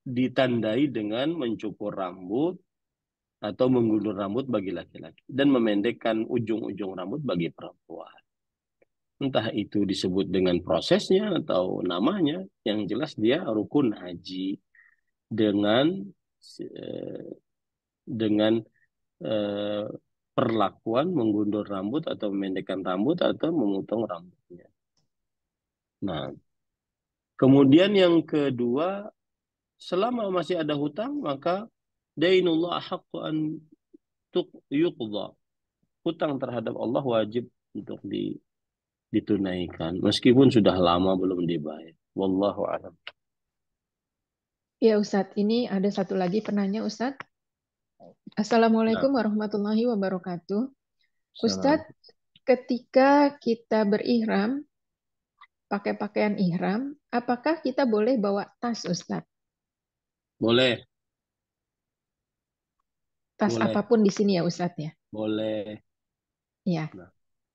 ditandai dengan mencukur rambut atau menggundur rambut bagi laki-laki dan memendekkan ujung-ujung rambut bagi perempuan. Entah itu disebut dengan prosesnya atau namanya, yang jelas dia rukun haji dengan eh, dengan eh, perlakuan menggundur rambut atau memendekkan rambut atau memotong rambutnya. Nah, kemudian yang kedua, selama masih ada hutang, maka dainullah ahaqqu an yuqdha. Hutang terhadap Allah wajib untuk ditunaikan, meskipun sudah lama belum dibayar. Wallahu a'lam. Ya Ustadz, ini ada satu lagi penanya Ustadz. Nah, Assalamualaikum warahmatullahi wabarakatuh. salam. Ustadz, ketika kita berihram, pakai pakaian ihram, apakah kita boleh bawa tas Ustadz? Boleh, Tas boleh, apapun di sini ya Ustadz ya. boleh. Ya.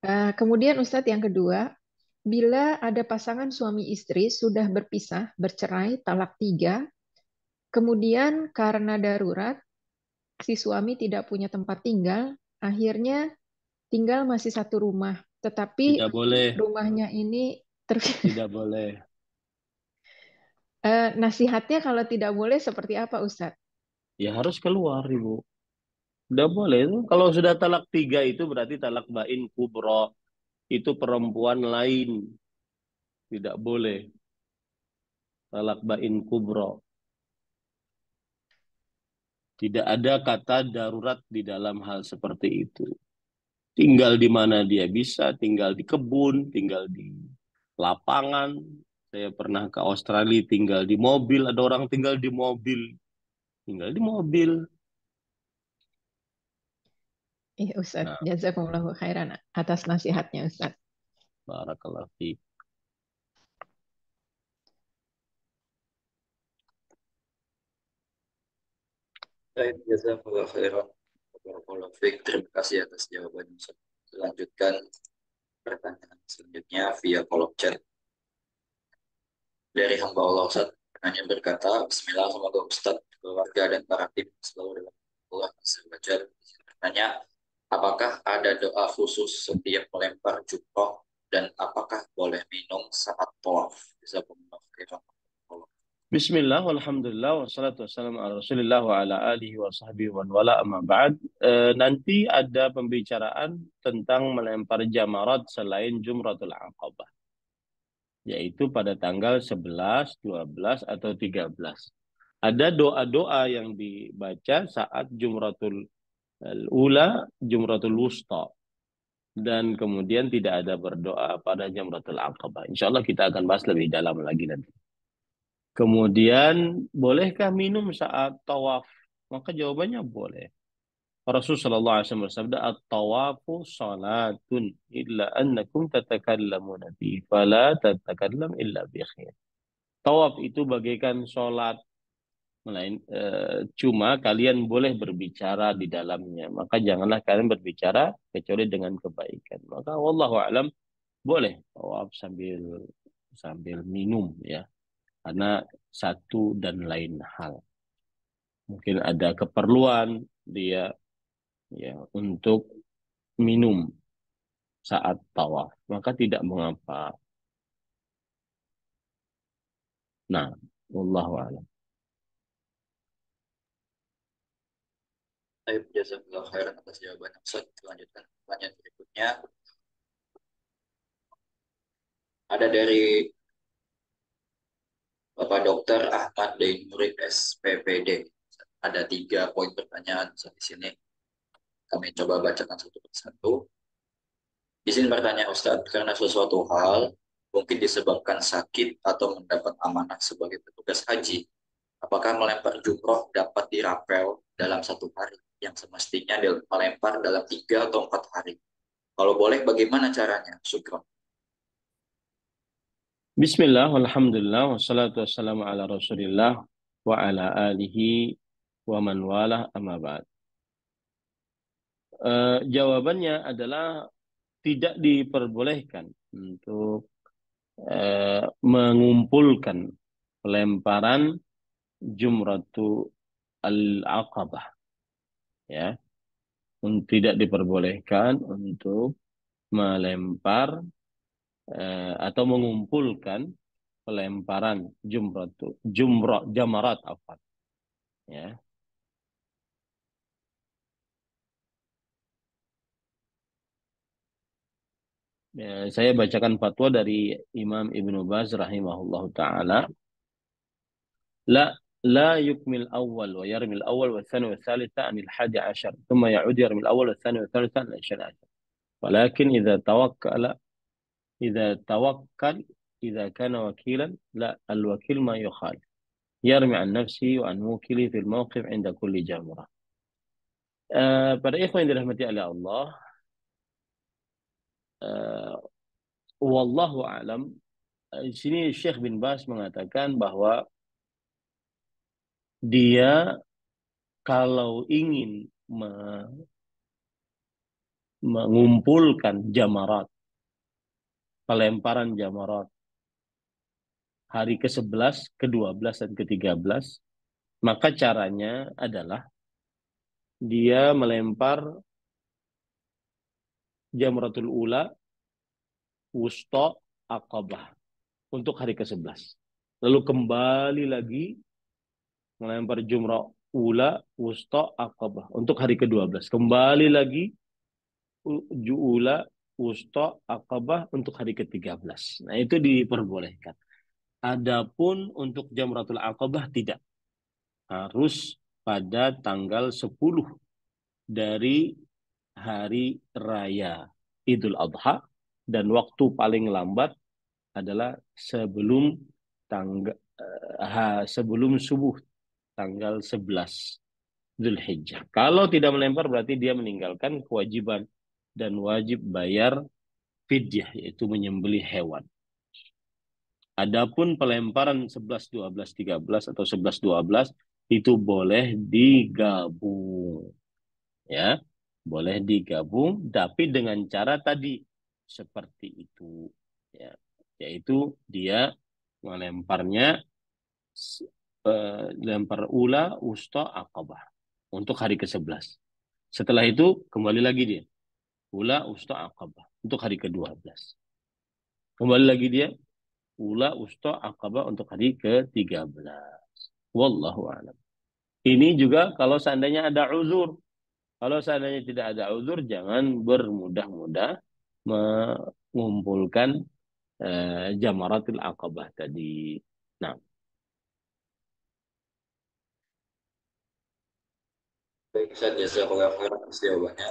Nah, Kemudian Ustadz yang kedua, bila ada pasangan suami istri sudah berpisah, bercerai, talak 3, kemudian karena darurat, si suami tidak punya tempat tinggal, akhirnya tinggal masih satu rumah. Tetapi tidak boleh, rumahnya ini tidak boleh. nasihatnya kalau tidak boleh seperti apa Ustadz? Ya harus keluar, Ibu. Tidak boleh. Kalau sudah talak 3 itu berarti talak bain kubro. Itu perempuan lain. Tidak boleh. Talak bain kubro. Tidak ada kata darurat di dalam hal seperti itu. Tinggal di mana dia bisa, tinggal di kebun, tinggal di lapangan. Saya pernah ke Australia, tinggal di mobil. Ada orang tinggal di mobil. Tinggal di mobil. Iya Ustadz, Nah, jazakumullahu khairan atas nasihatnya Ustadz. barakallahu fiik. Baik, jazakallah khairan. Barakallahu fiik. Terima kasih atas jawabannya. Lanjutkan pertanyaan selanjutnya via kolom chat dari hamba Allah Ustaz. Penanya berkata, Bismillah, semoga Ustaz, keluarga dan para tim selalu dalam Allah Azza wa Jalla. Bertanya, apakah ada doa khusus setiap melempar jumroh dan apakah boleh minum saat tawaf? Jazakumullah khairan. Bismillah, walhamdulillah, wassalatu wassalamu ala rasulillah wa ala alihi wa sahbihi wa wala amma ba'd. Nanti ada pembicaraan tentang melempar jamarat selain Jumratul Aqabah, yaitu pada tanggal 11, 12, atau 13. Ada doa-doa yang dibaca saat Jumratul Ula, Jumratul Wusta, dan kemudian tidak ada berdoa pada Jumratul Aqabah. Insya Allah kita akan bahas lebih dalam lagi nanti. Kemudian, bolehkah minum saat tawaf? Maka jawabannya boleh. Rasulullah SAW bersabda, "At-tawafu salatun illa annakum tatakallamuna fi fala tatakallam illa bi khair." Tawaf itu bagaikan salat, cuma kalian boleh berbicara di dalamnya. Maka janganlah kalian berbicara kecuali dengan kebaikan. Maka wallahu alam boleh tawaf sambil sambil minum ya. Karena satu dan lain hal. Mungkin ada keperluan dia ya untuk minum saat tawaf, maka tidak mengapa. Nah, wallahu a'lam. Saya jazakallahu khairan atas jawabannya. Ustaz, lanjutkan pertanyaan berikutnya. Ada dari Bapak Dokter Ahmad Dainurik SPPD. Ada 3 poin pertanyaan Ustaz, di sini. Kami coba bacakan satu persatu. Izin bertanya Ustaz, karena sesuatu hal mungkin disebabkan sakit atau mendapat amanah sebagai petugas haji, apakah melempar jumroh dapat dirapel dalam 1 hari yang semestinya melempar dalam 3 atau 4 hari? Kalau boleh, bagaimana caranya? Syukron. Bismillah, walhamdulillah, wassalatu wassalamu ala rasulillah wa ala alihi wa man walah amma ba'd. Jawabannya adalah tidak diperbolehkan untuk mengumpulkan pelemparan jumratu al-aqabah, ya. Tidak diperbolehkan untuk melempar atau mengumpulkan pelemparan jamarat apa, ya. Saya bacakan fatwa dari Imam Ibnu Baz rahimahullahu taala. لا يكمل الأول ويرمي الأول والثاني والثالث عن 11 ثم يعود يرمي الأول والثاني والثالث عن 12. ولكن إذا كان وكيلا لا الوكيل ما يخالف يرمي عن نفسه وعن موكله في الموقف عند كل جمرة. Para ikhwan yang dirahmati oleh Allah, wallahu alam, di sini Syekh bin Baz mengatakan bahwa dia kalau ingin mengumpulkan jamarat, pelemparan jamarat hari ke-11, ke-12, dan ke-13, maka caranya adalah dia melempar jamratul ula, wusta, aqabah untuk hari ke-11. Lalu kembali lagi melempar jumrah ula, wusta, aqabah untuk hari ke-12. Kembali lagi ula, wusta, aqabah untuk hari ke-13. Nah, itu diperbolehkan. Adapun untuk jamratul aqabah tidak. Harus pada tanggal 10 dari hari raya Idul Adha, dan waktu paling lambat adalah sebelum sebelum subuh tanggal 11 Zulhijjah. Kalau tidak melempar berarti dia meninggalkan kewajiban dan wajib bayar fidyah, yaitu menyembelih hewan. Adapun pelemparan 11, 12, 13 atau 11, 12 itu boleh digabung. Ya, boleh digabung tapi dengan cara tadi seperti itu, ya. Yaitu dia melemparnya lempar ula, wusta, aqabah untuk hari ke-11. Setelah itu kembali lagi dia ula, wusta, aqabah untuk hari ke-12. Kembali lagi dia ula, wusta, aqabah untuk hari ke-13. Wallahu a'lam. Ini juga kalau seandainya ada uzur. Kalau seandainya tidak ada uzur, jangan bermudah-mudah mengumpulkan jamaratul aqabah tadi. Nah, Baik, Ustaz, jazakallahu khairan atas jawabannya.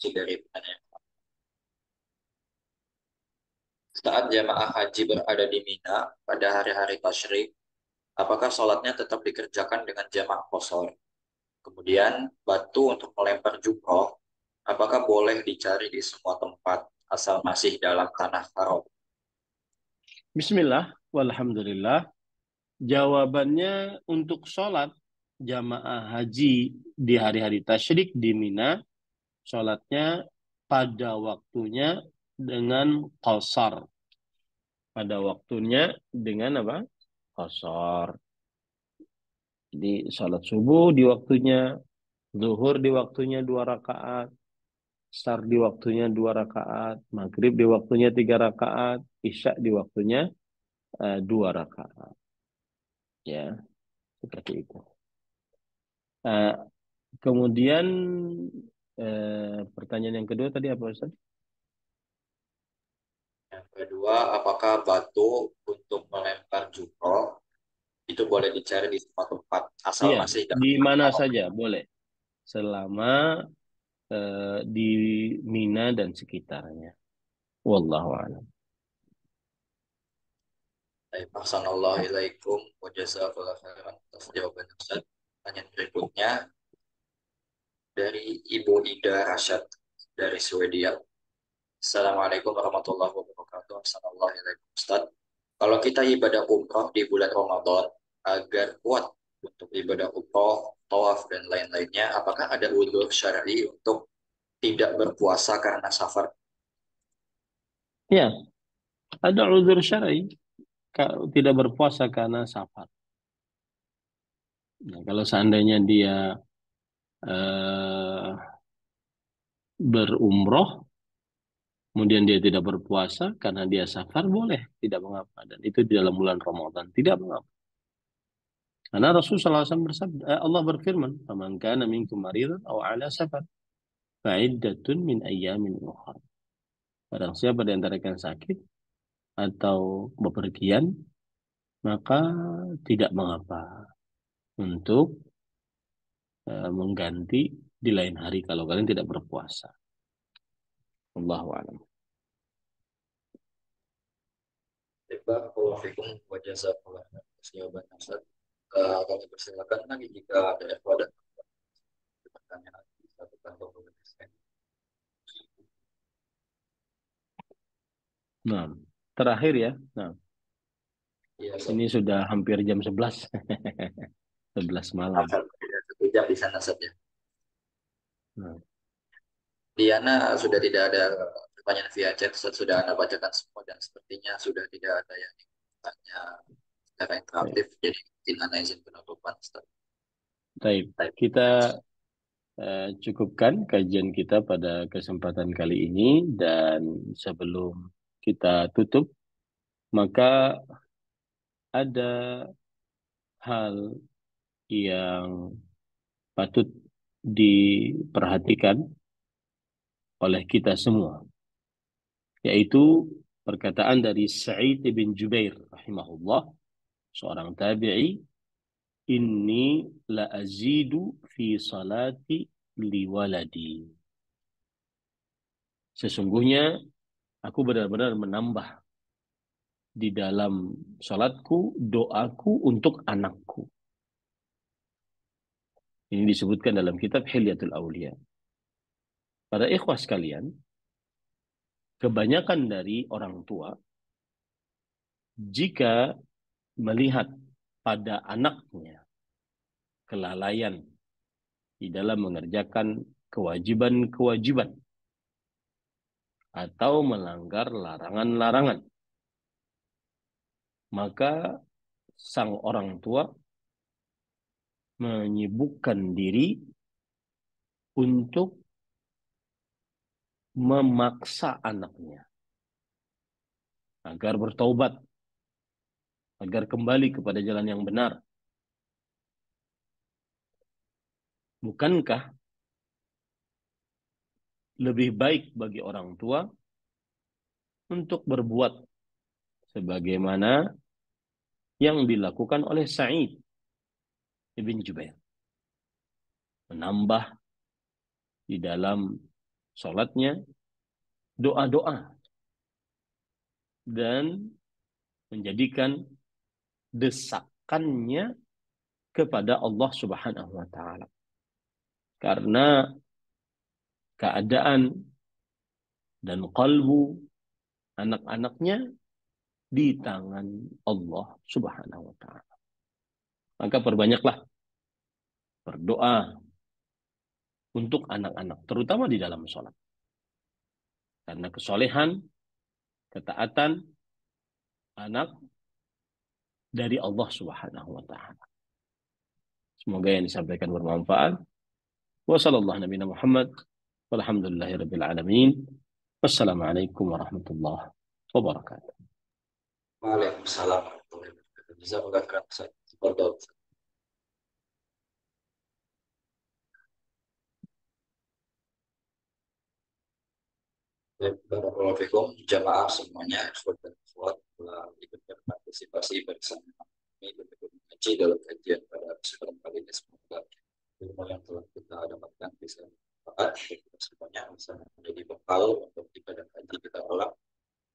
Dari pertanyaan. Saat jamaah haji berada di Mina pada hari-hari tasyrik, apakah sholatnya tetap dikerjakan dengan jamaah qashar? Kemudian batu untuk melempar jumroh, apakah boleh dicari di semua tempat asal masih dalam tanah haram? bismillah, walhamdulillah. Jawabannya untuk sholat jamaah haji di hari-hari tasyrik di Mina, sholatnya pada waktunya dengan qasar. Pada waktunya dengan apa? Qasar. Jadi sholat subuh di waktunya, zuhur di waktunya 2 rakaat, asar di waktunya 2 rakaat, maghrib di waktunya 3 rakaat, isya di waktunya 2 rakaat. Ya, seperti itu. Eh, Kemudian pertanyaan yang kedua tadi apa, Ustaz? Yang kedua, apakah batu untuk melempar jumroh itu boleh dicari di semua tempat asal Iya, masih dalam di mana haram? saja boleh. Selama di Mina dan sekitarnya. Wallahu a'lam. Baik, Assalamualaikum wa jazakallahu khairan atas jawabannya, Ustaz. Pertanyaan berikutnya dari Ibu Ida Rashad dari Swedia. Assalamualaikum warahmatullahi wabarakatuh. Assalamualaikum Ustaz. Kalau kita ibadah umroh di bulan Ramadan agar kuat untuk ibadah umroh, tawaf dan lain-lainnya, apakah ada uzur syar'i untuk tidak berpuasa karena safar? Ya, ada uzur syar'i tidak berpuasa karena safar. Nah, kalau seandainya dia eh, berumroh, kemudian dia tidak berpuasa karena dia safar, boleh, tidak mengapa. Dan itu di dalam bulan Ramadan, tidak mengapa. Karena Rasulullah SAW bersabda, Allah berfirman, "Faman kana minkum maridan aw ala safar, fa'iddatun min ayyamin ukhra." Barang siapa di antara kalian sakit atau bepergian, maka tidak mengapa untuk mengganti di lain hari kalau kalian tidak berpuasa. Allahu a'lam. Barakallahu fikum wa jazakallahu khairan atas jawabannya, Ustaz. Kami persilakan lagi jika ada ikhwan dan pertanyaan bisa bertambah boleh. Nah, terakhir ya. Nah, Iya, Ustaz. ini sudah hampir jam 11. 11 malam. Satu jam di sana saja. Nah, Diana sudah tidak ada pertanyaan via chat, Ustaz. Sudah Anda bacakan semua dan sepertinya sudah tidak ada yang tanya secara interaktif. Jadi mungkin Anda izin penutupan, Ustaz. baik. Kita cukupkan kajian kita pada kesempatan kali ini, dan sebelum kita tutup, maka ada hal yang patut diperhatikan oleh kita semua, yaitu perkataan dari Sa'id bin Jubair rahimahullah, seorang tabi'i, "Inni la azidu fi salati liwaladi." Sesungguhnya aku benar-benar menambah di dalam salatku, doaku untuk anakku. Ini disebutkan dalam kitab Hilyatul Aulia. Para ikhwah sekalian, kebanyakan dari orang tua, jika melihat pada anaknya kelalaian di dalam mengerjakan kewajiban-kewajiban atau melanggar larangan-larangan, maka sang orang tua menyibukkan diri untuk memaksa anaknya agar bertaubat, agar kembali kepada jalan yang benar. Bukankah lebih baik bagi orang tua untuk berbuat sebagaimana yang dilakukan oleh Sa'id bin Jubair? Menambah di dalam sholatnya doa-doa dan menjadikan desakannya kepada Allah Subhanahu wa taala. Karena keadaan dan kalbu anak-anaknya di tangan Allah Subhanahu wa taala. Maka perbanyaklah berdoa untuk anak-anak, terutama di dalam sholat. Karena kesolehan, ketaatan anak dari Allah Subhanahu wa taala. Semoga yang disampaikan bermanfaat. Wassallallahu nabiyana Muhammad walhamdulillahirabbil alamin. Wassalamualaikum warahmatullahi wabarakatuh. Waalaikumsalam warahmatullahi wabarakatuh. Jazakallah khairan, Ustaz. Tafadhol. Baik, barakallahu fikum, jamaah semuanya, ikhwan dan akhwat, telah ikut berpartisipasi bersama kami untuk mengaji dalam kajian pada kesempatan kali ini. Semoga ilmu yang telah kita dapatkan bisa bermanfaat untuk kita semuanya, bisa menjadi bekal untuk ibadah haji kita kelak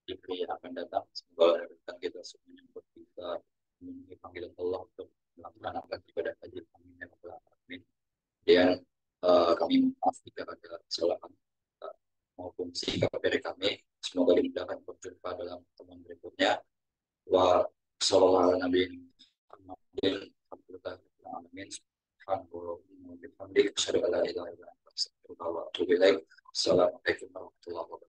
di hari yang akan datang. Semoga rekan kita semuanya untuk bisa memenuhi panggilan Allah untuk melaksanakan ibadah haji. Amin ya rabbal alamin. Dan kami maaf jika ada kesalahan maupun sikap dari kami. Semoga dimudahkan berjumpa dalam pertemuan berikutnya. Wa sallallahu ala nabiyina Muhammadin alhamdulillah alamin. Subhanallah wa bihamdihi asyhadu an la ilaha illa anta astaghfiruka wa atubu ilaik. Assalamualaikum